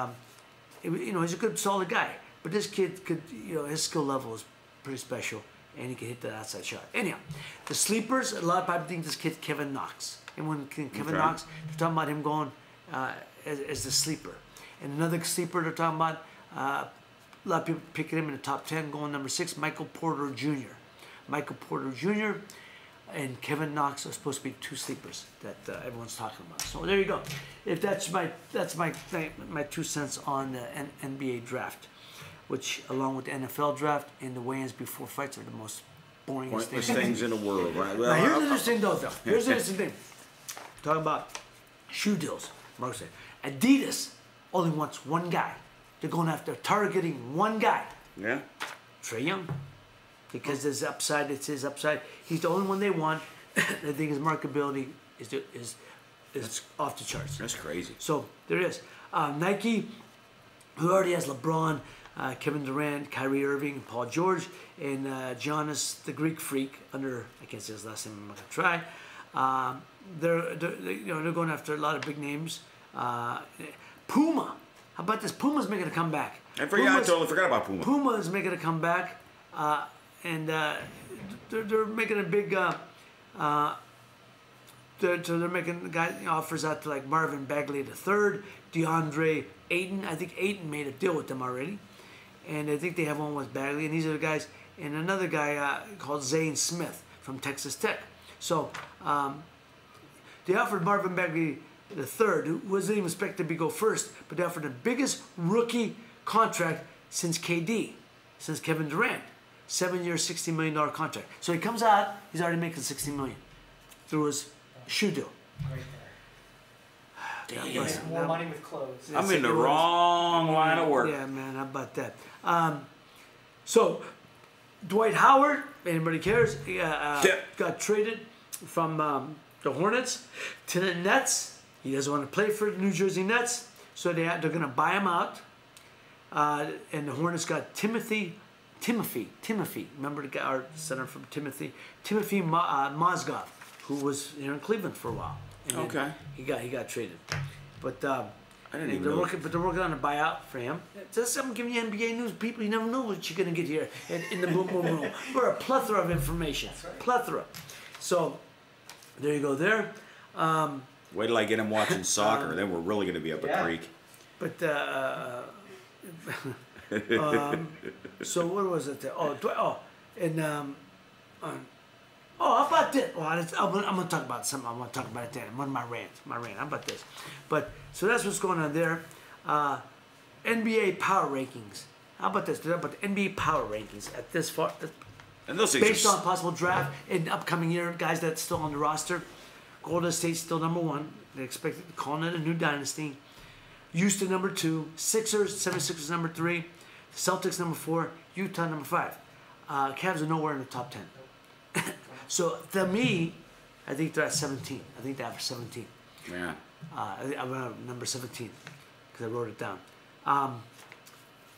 he's a good, solid guy. But this kid could, his skill level is pretty special, and he can hit that outside shot. Anyhow, the sleepers, a lot of people think this kid Kevin Knox, and when Kevin Knox, they're talking about him going as the sleeper, and another sleeper they're talking about. A lot of people picking him in the top 10, going number 6, Michael Porter Jr. Michael Porter Jr. and Kevin Knox are supposed to be 2 sleepers that everyone's talking about. So there you go. If that's my 2 cents on the NBA draft, which along with the NFL draft and the weigh-ins before fights are the most boring things in the world. Right? Well, now here's the interesting though. Here's the interesting thing. Talking about shoe deals. Mark said Adidas only wants 1 guy. They're going after targeting 1 guy. Yeah. Trae Young. Because there's upside, it's his upside. He's the only one they want. I think his marketability is off the charts. That's crazy. So there it is. Nike, who already has LeBron, Kevin Durant, Kyrie Irving, Paul George, and Giannis, the Greek freak, under, I can't say his last name, I'm not gonna try. They're going after a lot of big names. Puma. How about this? Puma's making a comeback. I totally forgot about Puma. Puma is making a comeback, and they're making a big. They're making offers out to like Marvin Bagley III, DeAndre Ayton. I think Ayton made a deal with them already, and I think they have one with Bagley. And these are the guys, and another guy called Zane Smith from Texas Tech. So they offered Marvin Bagley III, who wasn't even expected to go first, but they offered the biggest rookie contract since KD, since Kevin Durant. 7-year, $60 million contract. So he comes out, he's already making $60 million through his shoe deal. Right there. You make more money with clothes. I'm in the wrong line of work. Yeah, man, how about that? So, Dwight Howard, anybody cares, got traded from the Hornets to the Nets. He doesn't want to play for the New Jersey Nets, so they're going to buy him out. And the Hornets got Timothy, remember the guy, our center from Timothy Mozgov, who was here in Cleveland for a while. And okay. He got traded, but I didn't even know. They're working on a buyout for him. Just I'm giving you NBA news, people. You never know what you're gonna get here in the Boom Boom Room. We're a plethora of information, plethora. So there you go. There. Wait till I get him watching soccer, then we're really gonna be up a creek. But so what was it there? How about this? Well, I'm going to talk about something. I'm going to talk about it then. One of my rants. How about this? But so that's what's going on there. NBA power rankings. How about this? They're about the NBA power rankings at this far. And those things based on possible draft in the upcoming year, guys that's still on the roster. Golden State's still number 1. They expect calling it a new dynasty. Houston number 2. Sixers, 76ers number 3. Celtics number 4. Utah number 5. Cavs are nowhere in the top 10. So to me, I think they're at 17. I think they have 17. Yeah. I'm number 17 because I wrote it down.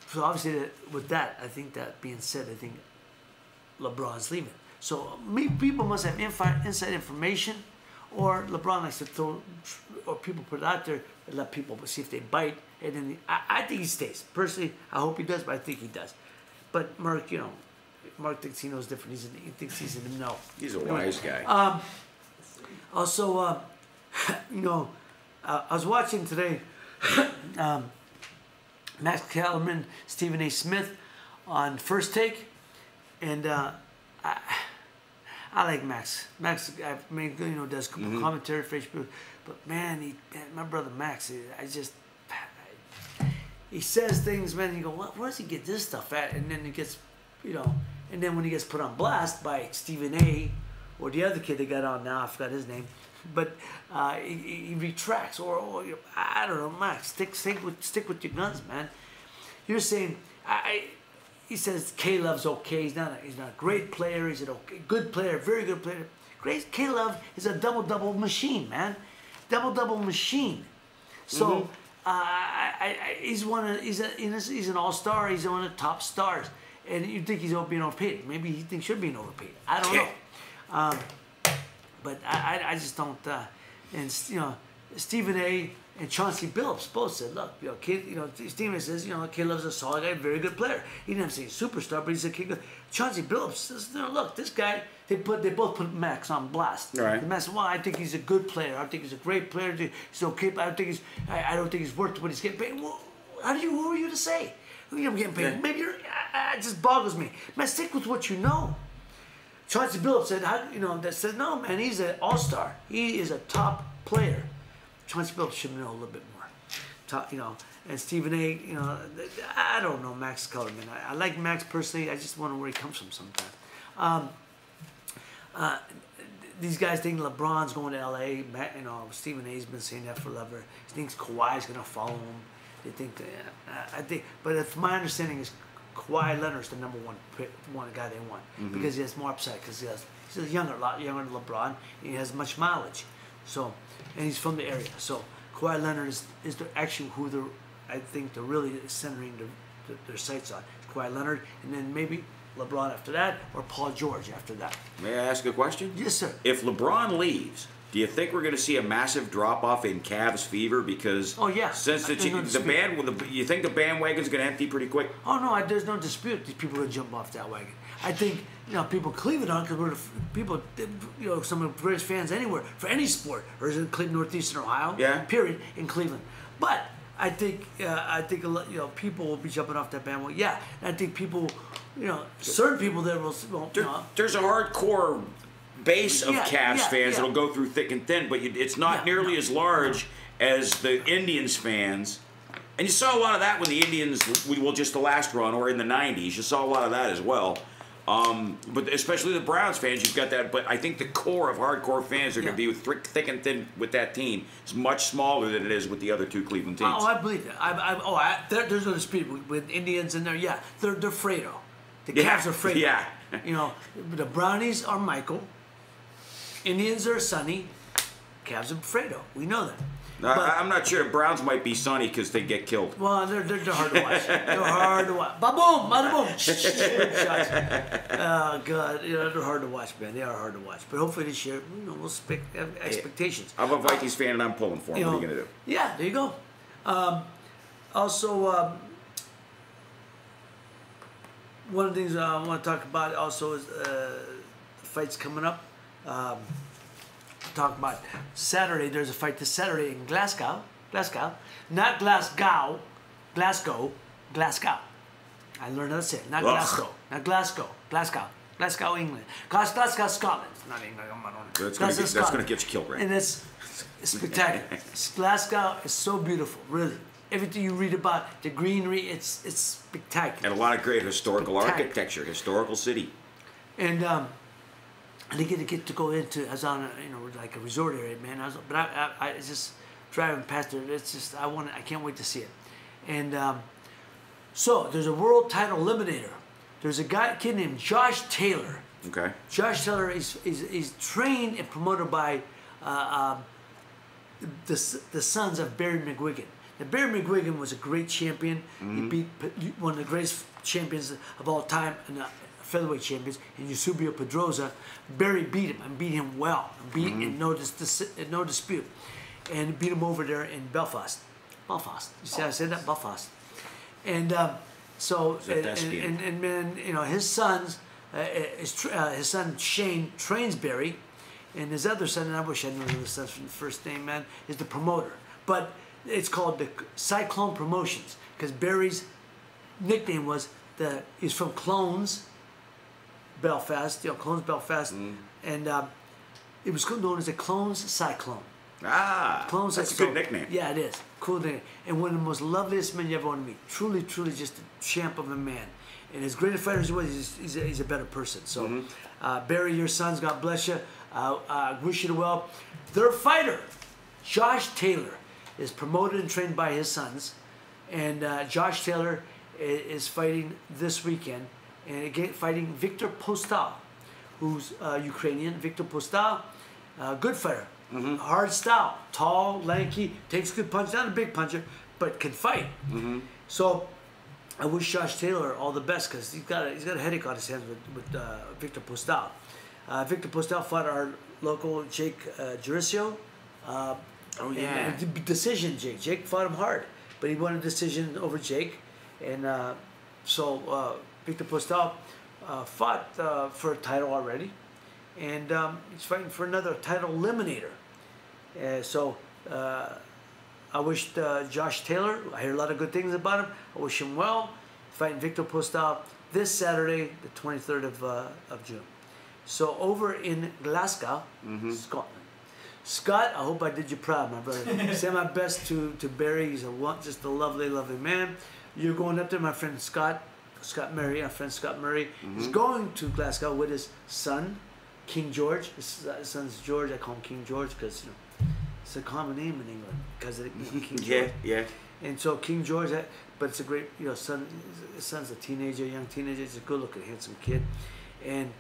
So obviously with that, I think that being said, I think LeBron's leaving. So people must have inside information, or LeBron likes to throw, or people put it out there and let people see if they bite. And then I think he stays. Personally, I hope he does, but I think he does. But Mark, Mark thinks he knows different. He thinks he's in the know. He's a wise guy. Also, I was watching today Max Kellerman, Stephen A. Smith on First Take, and I like Max. Max, does commentary for HBO, but man, my brother Max, he says things, man. You go, where does he get this stuff at? And then he gets, and then when he gets put on blast by Stephen A. or the other kid they got on now, I forgot his name, but he retracts, or I don't know, Max, stick with your guns, man. You're saying he says K-Love's okay. He's not a great player. He's a good player, very good player. K-Love is a double machine, man. Double machine. So he's an all-star. He's one of the top stars. And you think he's being overpaid? Maybe he thinks you're being overpaid. I don't know. But I just don't. And Stephen A. and Chauncey Billups both said, look, Stephen A. says, K-Love's a solid guy, very good player. He didn't say superstar, but he's a kid. Chauncey Billups says, look, this guy. They both put Max on blast. Right. Max said, well, I think he's a good player. I think he's a great player. He's okay, but I don't think he's worth what he's getting paid. Well, who are you to say? I'm getting paid. Maybe it just boggles me. Man, stick with what you know. Chauncey Billups said, no, man, he's an all-star. He is a top player. Chauncey Billups should know a little bit more. And Stephen A., I don't know Max Kellerman. I like Max personally. I just wonder where he comes from sometimes. These guys think LeBron's going to L.A. Stephen A's been saying that forever. He thinks Kawhi's going to follow him. They think but if my understanding is Kawhi Leonard's the number one guy they want because he has more upside because he's a lot younger than LeBron and he has much mileage. So, and he's from the area. So Kawhi Leonard is actually who I think they're really centering their sights on. It's Kawhi Leonard, and then maybe LeBron after that, or Paul George after that. May I ask a question? Yes, sir. If LeBron leaves, Do you think we're going to see a massive drop off in Cavs fever? Because since the you think the bandwagon's going to empty pretty quick? Oh no, there's no dispute. These people are going to jump off that wagon. I think people in Cleveland aren't because people some of the greatest fans anywhere for any sport, or is it Cleveland, Northeastern Ohio? Yeah. Period in Cleveland, but. I think a lot, people will be jumping off that bandwagon. Yeah, and I think people, certain people there will. There's a hardcore base of Cavs fans that'll go through thick and thin, but it's not nearly as large as the Indians fans. And you saw a lot of that when the Indians, just the last run, or in the '90s. You saw a lot of that as well. But especially the Browns fans, you've got that. But I think the core of hardcore fans are going to be thick and thin with that team. It's much smaller than it is with the other two Cleveland teams. Oh, I believe that. There's no dispute with Indians in there. Yeah, they're Fredo. The Cavs are Fredo. Yeah. The Brownies are Michael. Indians are Sonny. Cavs are Fredo. We know that. I'm not sure. The Browns might be Sonny because they get killed. Well, they're hard to watch. They're hard to watch. Ba-boom! Ba-boom! Oh, God. They're hard to watch, man. They are hard to watch. But hopefully this year, we'll have expectations. I'm a Vikings fan, and I'm pulling for them. What are you going to do? Yeah, there you go. Also, one of the things I want to talk about also is the fights coming up. Talk about Saturday. There's a fight this Saturday in Glasgow, not Glasgow, Glasgow. I learned how to say it. Not Glasgow, not Glasgow, England. Glasgow, Scotland. Not England. That's going to get you killed, right? And it's spectacular. Glasgow is so beautiful, really. Everything you read about the greenery, it's spectacular. And a lot of great historical architecture, historical city. And I didn't get to go into. I was on like a resort area, man. I it's just driving past there. It's just I can't wait to see it. And so there's a world title eliminator. There's a kid named Josh Taylor. Okay. Josh Taylor is trained and promoted by the sons of Barry McGuigan. Now, Barry McGuigan was a great champion. He beat one of the greatest champions of all time, and featherweight champions, and Eusebio Pedroza. Barry beat him and beat him well, in no dispute, and beat him over there in Belfast. You see how I said that? Belfast. And man, his sons, his son Shane trains Barry, and his other son, and I wish I knew his son's first name, man, is the promoter. But it's called the Cyclone Promotions because Barry's nickname was he's from Clones, Belfast, Clones, Belfast, and it was known as the Clones Cyclone. Clones that's Cyclone. A good nickname. Yeah, it is. Cool name. And one of the most loveliest men you ever want to meet. Truly, truly just a champ of a man. And as great a fighter as he was, he's a better person. So, Barry, your sons, God bless you. I wish you the well. Their fighter, Josh Taylor, is promoted and trained by his sons. And Josh Taylor is fighting this weekend. And again, fighting Victor Postal, who's Ukrainian. Victor Postal, good fighter. Hard style, tall, lanky, takes good punch, not a big puncher, but can fight. So I wish Josh Taylor all the best because he's got a headache on his hands with Victor Postal. Victor Postal fought our local Jake Juricio. Decision, Jake. Jake fought him hard, but he won a decision over Jake, and so Victor Postal fought for a title already, and he's fighting for another title eliminator. So I wish Josh Taylor, I hear a lot of good things about him. I wish him well. Fighting Victor Postal this Saturday, the 23rd of June. So over in Glasgow, Scotland. Scott, I hope I did you proud, my brother. Say my best to Barry. He's just a lovely, lovely man. You're going up there, my friend Scott Murray, our friend Scott Murray. He's going to Glasgow with his son, King George. His son's George. I call him King George because it's a common name in England because of King George. Yeah. And so King George, but it's a great, son. His son's a young teenager. He's a good-looking, handsome kid, and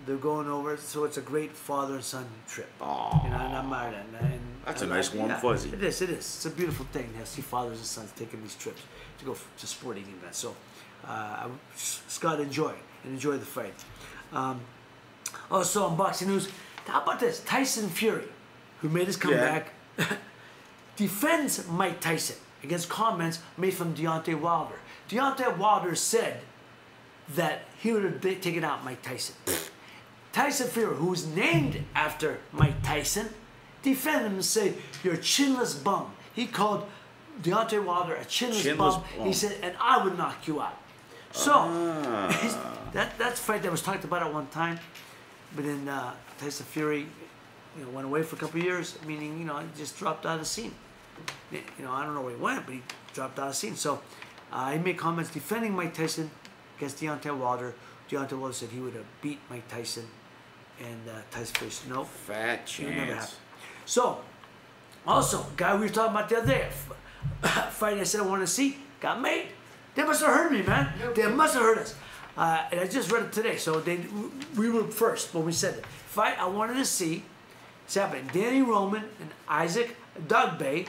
they're going over. So it's a great father and son trip. And I'm married, and that's a nice warm fuzzy. It is. It's a beautiful thing to see fathers and sons taking these trips to go to sporting events. So, Scott, enjoy the fight. Also, on boxing news, how about this? Tyson Fury. who made his comeback, defends Mike Tyson against comments made from Deontay Wilder. Deontay Wilder said that he would have taken out Mike Tyson. Tyson Fury, who's named after Mike Tyson, defended him and said, "You're a chinless bum." He called Deontay Wilder a chinless bum. He said, "And I would knock you out." So that's a fight that was talked about at one time, but then Tyson Fury, went away for a couple of years, meaning he just dropped out of the scene. I don't know where he went, but he dropped out of the scene. So he made comments defending Mike Tyson against Deontay Wilder. Deontay Wilder said he would have beat Mike Tyson, and Tyson Fury said no. Fat chance. So, also, guy we were talking about the other day, fight I said I wanted to see, got made. They must have heard me, man. They must have heard us. And I just read it today, so we were first when we said it. Fight I wanted to see, it's happening. Danny Roman and Isaac Dogboe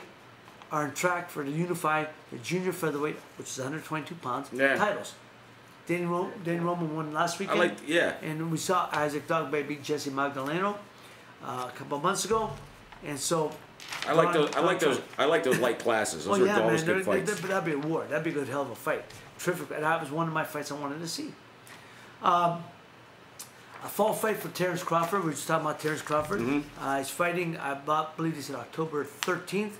are on track for the Unify, the junior featherweight, which is 122 pounds, titles. Danny Roman won last weekend. And we saw Isaac Dogboe beat Jesse Magdaleno a couple of months ago, and so. I like those light classes. Those are always good fights. That'd be a war. That'd be a good hell of a fight. Terrific. And that was one of my fights I wanted to see. A fall fight for Terrence Crawford. We were just talking about Terrence Crawford. He's fighting, I believe he said October 13th.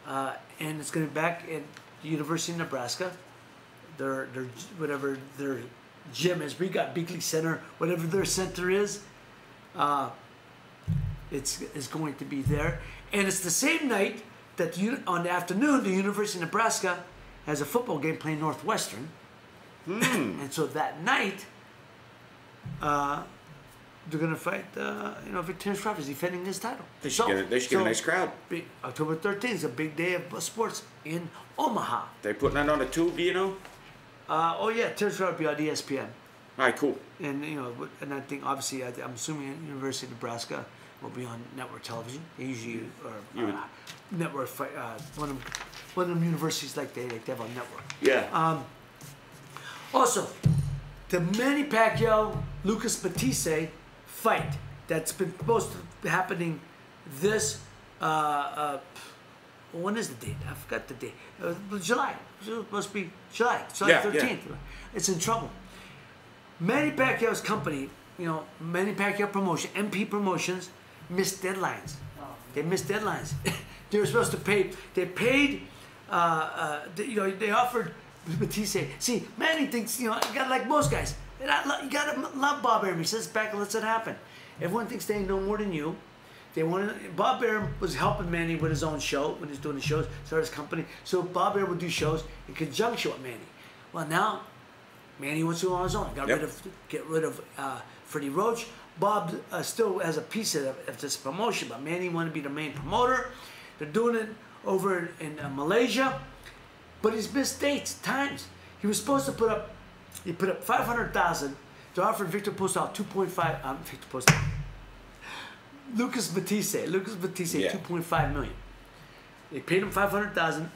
And it's going to be back at the University of Nebraska. Their whatever their gym is. We got Beakley Center, whatever their center is. It's going to be there. And it's the same night that on the afternoon, the University of Nebraska has a football game playing Northwestern. And so that night, they're going to fight, Terrence Crawford is defending his title. They should get a nice crowd. October 13th is a big day of sports in Omaha. They're putting that on a tube, do you know? Terrence Crawford will be on ESPN. All right, cool. And, and I think, obviously, I'm assuming University of Nebraska will be on network television. They usually network fight. One of them universities they have on network. Yeah. Also, the Manny Pacquiao Lucas Batiste fight that's been supposed to be happening this. When is the date? I forgot the date. July. It's supposed to be July 13th. Yeah. It's in trouble. Manny Pacquiao's company, Manny Pacquiao Promotion, MP Promotions, missed deadlines. They missed deadlines. They were supposed to pay. They paid. They offered Batiste. See, Manny thinks you got like most guys. You gotta love Bob Arum. He says back and lets it happen. Everyone thinks they know more than you. Bob Arum was helping Manny with his own show when he's doing the shows. Started his company. So Bob Arum would do shows in conjunction with Manny. Well, now Manny wants to go on his own. Get rid of Freddie Roach. Bob still has a piece of this promotion, but Manny wanted to be the main promoter. They're doing it over in Malaysia, but he's missed dates, times. He was supposed to put up $500,000. They offered Victor Postol 2.5. Victor Postol. Lucas Batiste, 2.5 million. They paid him $500,000,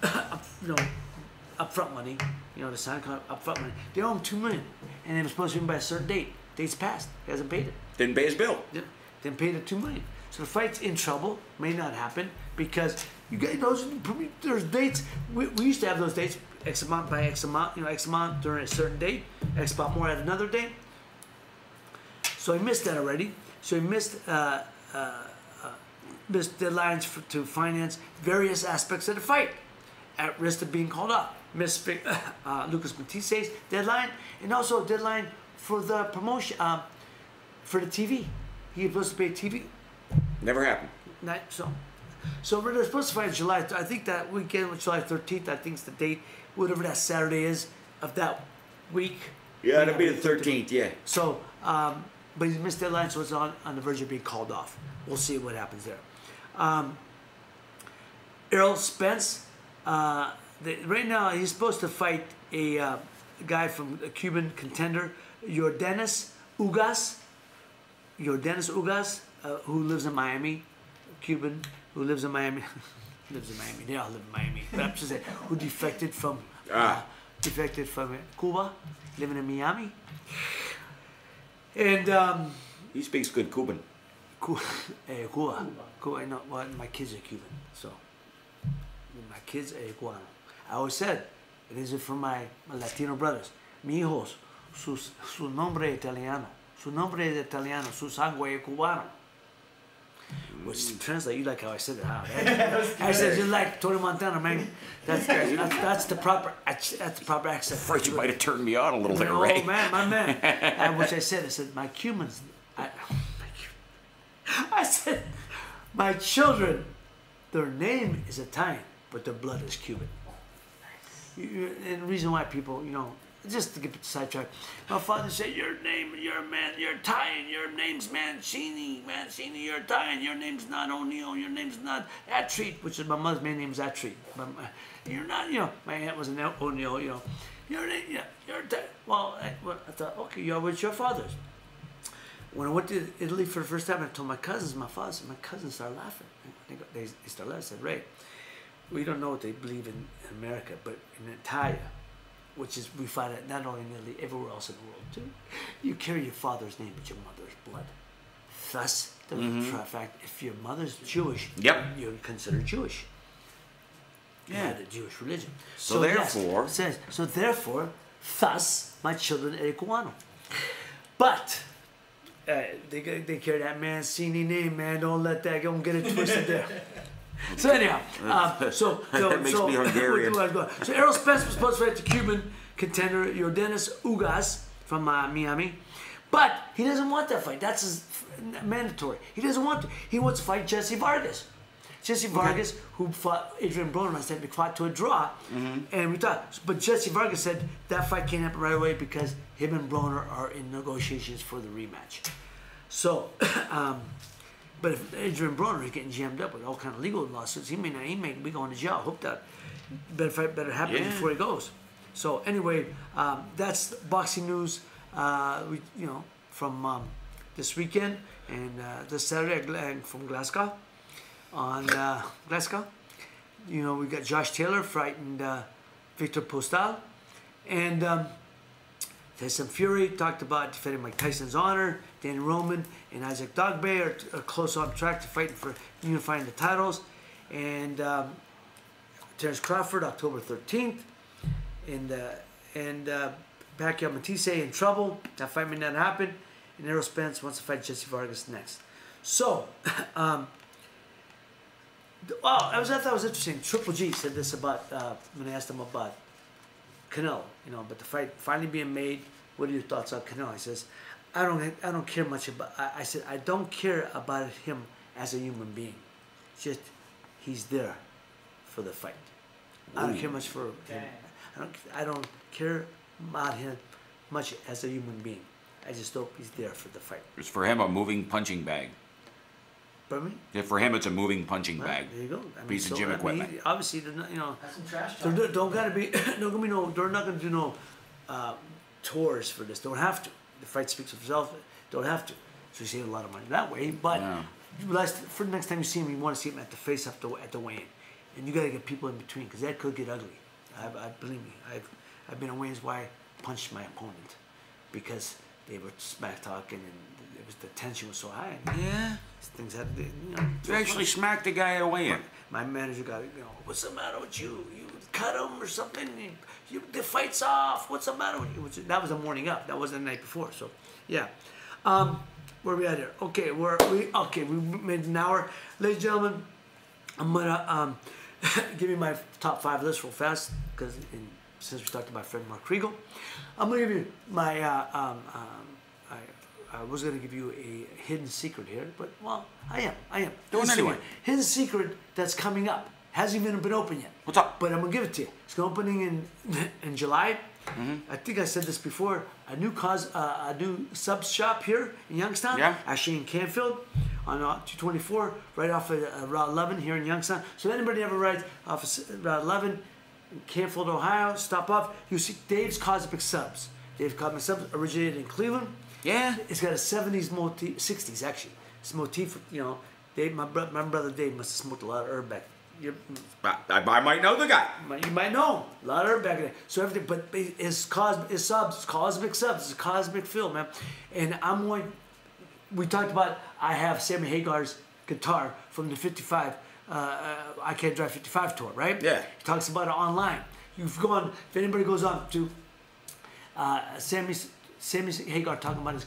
upfront money. The sign upfront money. They owe him $2 million, and they were supposed to be by a certain date. Date's passed. He hasn't paid it. Didn't pay his bill. Didn't pay the $2 million. So the fight's in trouble. May not happen because there's dates. We used to have those dates X amount by X amount. X amount during a certain date. X amount more at another date. So he missed that already. So he missed deadlines to finance various aspects of the fight, at risk of being called up. Missed Lucas Batiste's deadline, and also a deadline for the promotion, for the TV. He was supposed to pay TV. Never happened. So they're supposed to fight in July. I think that weekend was July 13th. I think it's the date, whatever that Saturday is of that week. Yeah, it'll be the 13th. Yeah. So, but he missed deadline, so it's on the verge of being called off. We'll see what happens there. Errol Spence. Right now, he's supposed to fight a guy from a Cuban contender, Yordenis Ugas, who lives in Miami, Cuban, who lives in Miami. They all live in Miami. But I'm just saying, who defected from Cuba, living in Miami. And he speaks good Cuban. Cuba. Cuba. No, well, my kids are Cuban, so my kids are cubano. I always said, it is for my Latino brothers. Mi hijos, su nombre es italiano. Su nombre es italiano. Su sangre es cubano. Which translates, you like how I said it, huh? Right? I said, you like Tony Montana, man. That's the proper accent. First, you might have turned me on a little there, oh, Ray. Man, my man. Which I said, my Cubans, I said, my children, their name is Italian, but their blood is Cuban. And the reason why people, just to get sidetracked, my father said, your name, you're a man, you're Italian, your name's Mancini, you're Italian, your name's not O'Neill, your name's not Attreat, which is my mother's main name is Attreat. You're not, my aunt was an O'Neill, your name, you're Italian. Well, I thought, okay, what's your father's? When I went to Italy for the first time, I told my cousins, my father said, my cousins started laughing. They started laughing. I said, Ray, we don't know what they believe in America, but in Italia, which is, we find it not only in Italy, everywhere else in the world too, you carry your father's name but your mother's blood. Thus, the fact, if your mother's Jewish, you're considered Jewish. You had the Jewish religion. So therefore, yes, therefore, thus, my children are Cubano. But they carry that Mancini name, man. Don't let that, don't get it twisted there. So anyhow, that makes me Hungarian. So Errol Spence was supposed to fight the Cuban contender Yordenis Ugas from Miami, but he doesn't want that fight. That's his mandatory. He doesn't want to. He wants to fight Jesse Vargas. Jesse Vargas, who fought Adrian Broner, I said they fought to a draw, and we thought. But Jesse Vargas said that fight can't happen right away because him and Broner are in negotiations for the rematch. So. But if Adrian Broner is getting jammed up with all kind of legal lawsuits, he may be going to jail. I hope that better happen before he goes. So anyway, that's boxing news. From this weekend and this Saturday from Glasgow. On Glasgow, we got Josh Taylor fighting Victor Postal, and Tyson Fury talked about defending Mike Tyson's honor. Danny Roman and Isaac Dogbe are close on track to fighting for unifying the titles. And Terence Crawford, October 13th. And Pacquiao Matisse in trouble. That fight may not happen. And Errol Spence wants to fight Jesse Vargas next. So, I thought it was interesting. Triple G said this about, when I asked him about Canelo, but the fight finally being made. What are your thoughts on Canelo? He says, I don't care much about. I said I don't care about him as a human being. Just he's there for the fight. I don't care much for him. I don't care about him much as a human being. I just hope he's there for the fight. It's for him a moving punching bag. Pardon me? Yeah, for him it's a moving punching bag. There you go. Piece of gym equipment. Obviously, they're not, That's some trash talk. they're not gonna do no tours for this. Don't have to. The fight speaks for itself. Don't have to. So you save a lot of money that way. But for the next time you see him, you want to see him at the face up at the weigh-in, and you got to get people in between because that could get ugly. Believe me, I've been in weigh-ins where I punched my opponent because they were smack talking and the tension was so high. Yeah. Things had to, You actually smacked the guy at a weigh-in. My manager got, what's the matter with you? You cut him or something? The fight's off. What's the matter with you? That was the morning up. That wasn't the night before. So, yeah. Where are we at here? Okay, we made an hour. Ladies and gentlemen, I'm gonna give you my top 5 list real fast because since we talked about friend Mark Kriegel, I'm gonna give you my I was going to give you a hidden secret here, but, well, I am. Do it anyway. Hidden secret that's coming up. Hasn't even been open yet. What's up? But I'm going to give it to you. It's opening in July. I think I said this before. A new sub shop here in Youngstown. Yeah. Actually in Canfield on 224, right off of Route 11 here in Youngstown. So anybody ever rides off of Route 11 in Canfield, Ohio, stop off. You see Dave's Cosmic Subs. Dave's Cosmic Subs originated in Cleveland. Yeah. It's got a 70s motif, 60s actually. It's motif, Dave, my brother Dave must have smoked a lot of herb back. I might know the guy. You might know him. A lot of herb back there. So everything, but his subs, Cosmic Subs, it's a cosmic feel, man. And I'm going, we talked about, I have Sammy Hagar's guitar from the 55, I Can't Drive 55 tour, right? Yeah. He talks about it online. You've gone, if anybody goes on to Sammy Hagar talking about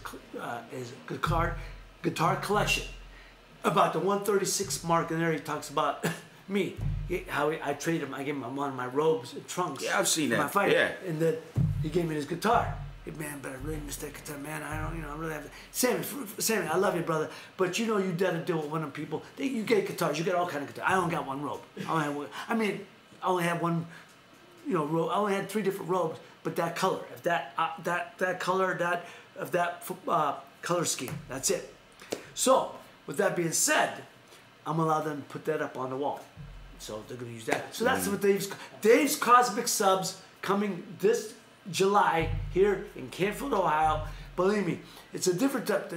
his guitar collection, about the 136 mark, and there he talks about me, how I traded him. I gave him one of my robes and trunks. Yeah, I've seen that. My fight, yeah. and then he gave me his guitar. Hey, man, but I really miss that guitar, man. I don't, I really have to. Sammy, I love you, brother. But you know, you got to deal with one of them people. You get guitars. You get all kind of guitars. I only got one robe. I only had one, robe. I only had 3 different robes, but that color, if that color, color scheme, that's it. So, with that being said, I'm allowed them to put that up on the wall. So they're going to use that. So that's what Dave's Cosmic Subs coming this July here in Canfield, Ohio. Believe me, it's a different type.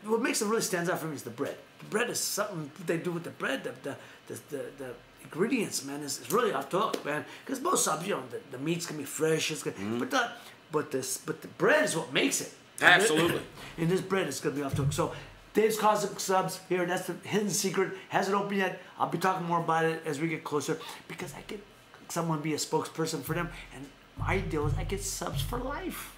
What makes it really stands out for me is the bread. The bread is something they do with the bread. The ingredients, man, is really off the hook, man. Because most subs, the meat's gonna be fresh. It's gonna, but the bread is what makes it. Absolutely. And this bread is gonna be off the hook. So Dave's Cosmic Subs here. That's the hidden secret. Hasn't opened yet. I'll be talking more about it as we get closer because I get someone be a spokesperson for them, and my deal is I get subs for life.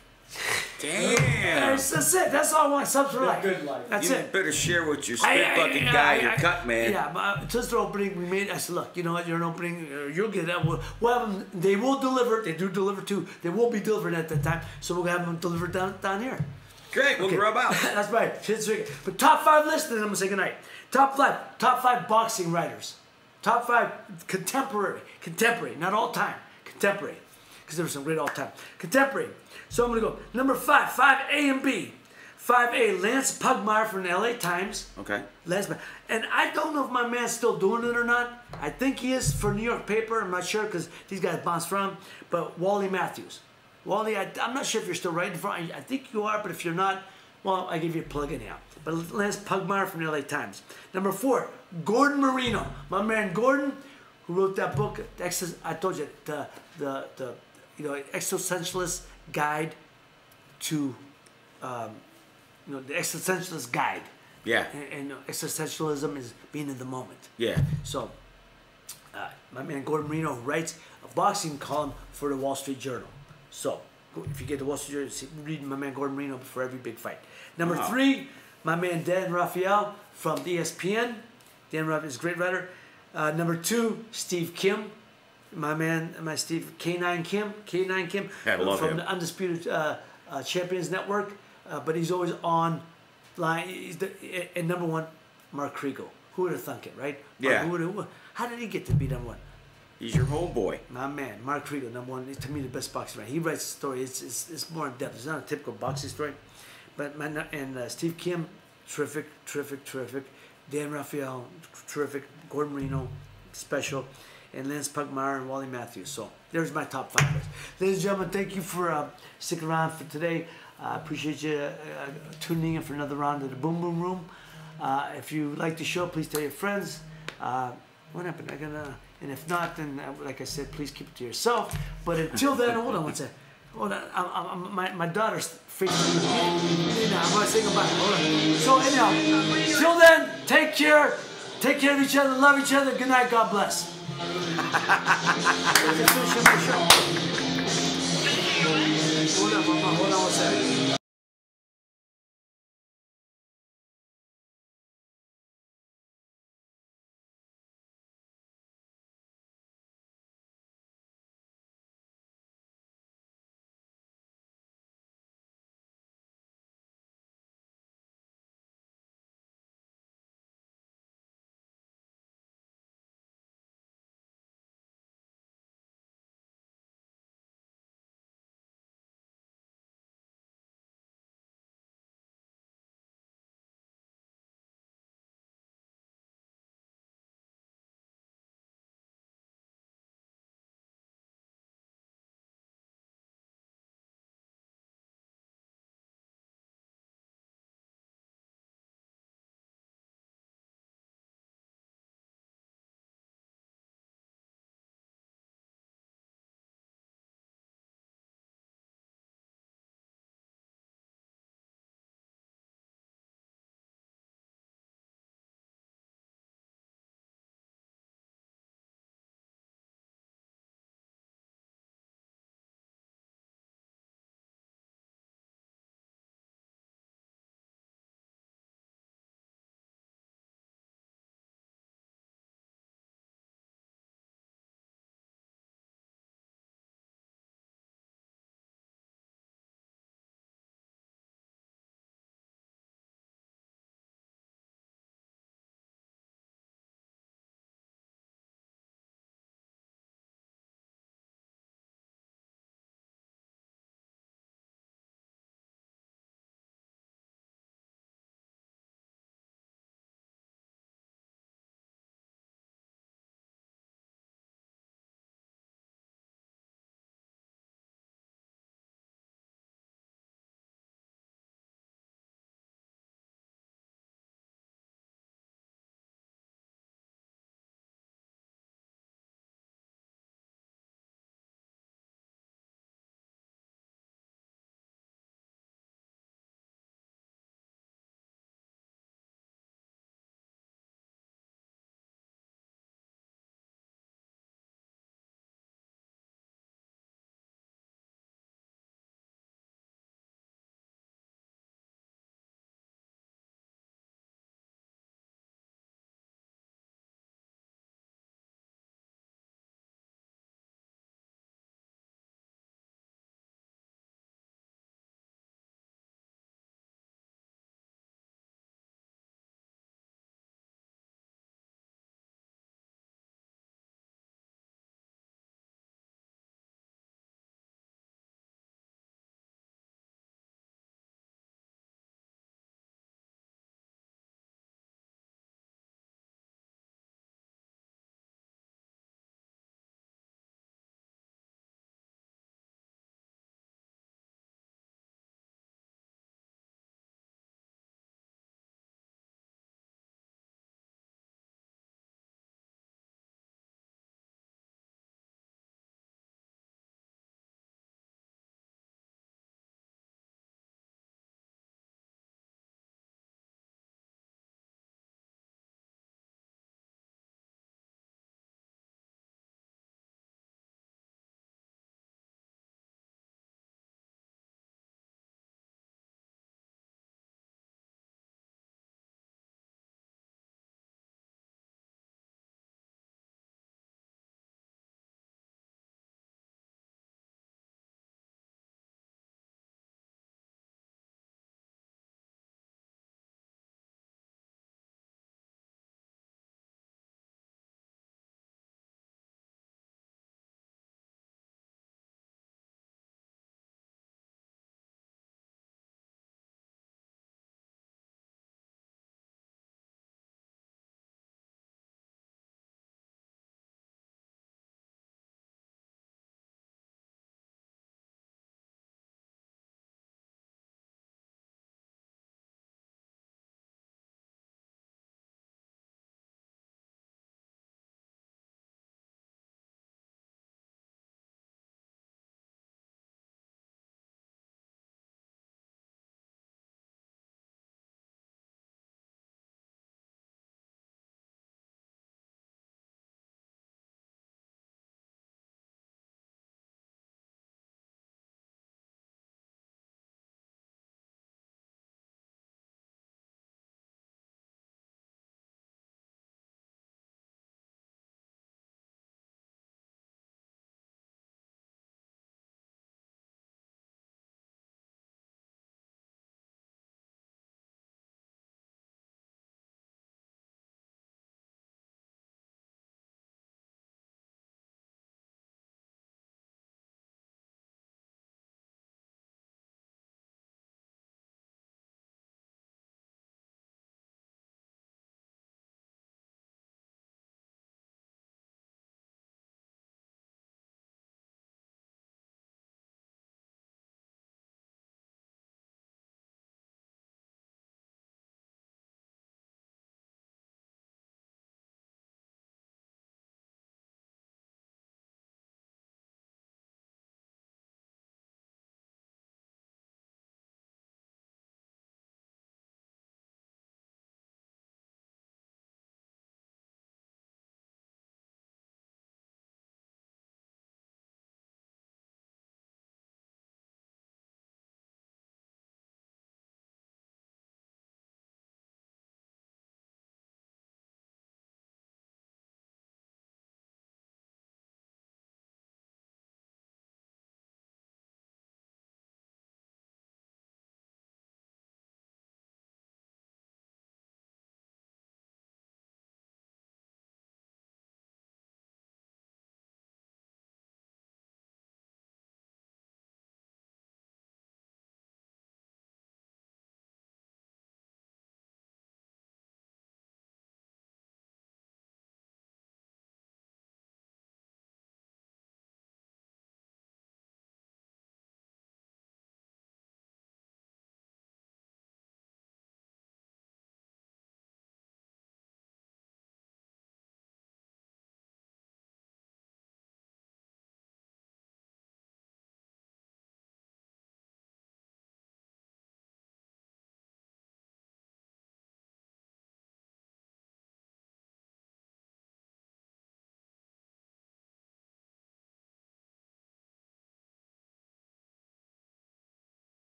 Damn. That's it. That's all I want. Subs for life. Good life. That's You it. better share with your spit bucket guy, your cut man. Yeah, but since the opening, we made. I said, look, you know what? You're an opening. You'll get that. We'll have them. They will deliver. They do deliver too. They will be delivered at that time. So we'll have them delivered down here. Great. We'll grub out. That's right. But top 5 list, and I'm gonna say goodnight. Top five boxing writers. Top 5 contemporary, not all time, contemporary, because there were some great all time contemporary. So I'm gonna go number 5, 5A and B. 5A, Lance Pugmire from the LA Times. Okay. And I don't know if my man's still doing it or not. I think he is for New York paper. I'm not sure because these guys bounce from. But Wally Matthews. Wally, I'm not sure if you're still writing for. I think you are, but if you're not, well, I give you a plug in now. But Lance Pugmire from the LA Times. Number 4, Gordon Marino. My man Gordon, who wrote that book. I told you the existentialist guide to, the existentialist guide. Yeah. And existentialism is being in the moment. Yeah. So, my man Gordon Marino writes a boxing column for the Wall Street Journal. So, if you get the Wall Street Journal, read my man Gordon Marino before every big fight. Number 3, my man Dan Raphael from ESPN. Dan Raphael is a great writer. Number 2, Steve Kim. My Steve, K9 Kim. I love from him. the Undisputed Champions Network. But he's always on line. And number 1, Mark Kriegel. Who would have thunk it, right? Yeah. How did he get to be number 1? He's your homeboy. My man, Mark Kriegel, number 1. To me, the best boxer. Right? He writes a story. It's more in depth. It's not a typical boxing story. But Steve Kim, terrific. Dan Raphael, terrific. Gordon Marino, special. And Lance Pugmire and Wally Matthews. So there's my top 5 list. Ladies and gentlemen, thank you for sticking around for today. I appreciate you tuning in for another round of the Boom Boom Room. If you like the show, please tell your friends. What happened? And if not, then like I said, please keep it to yourself. But until then, hold on one second. Hold on, my daughter's facing me. I'm going to say goodbye. Hold on. So anyhow, till then, take care of each other, love each other. Good night, God bless. Hold on one second.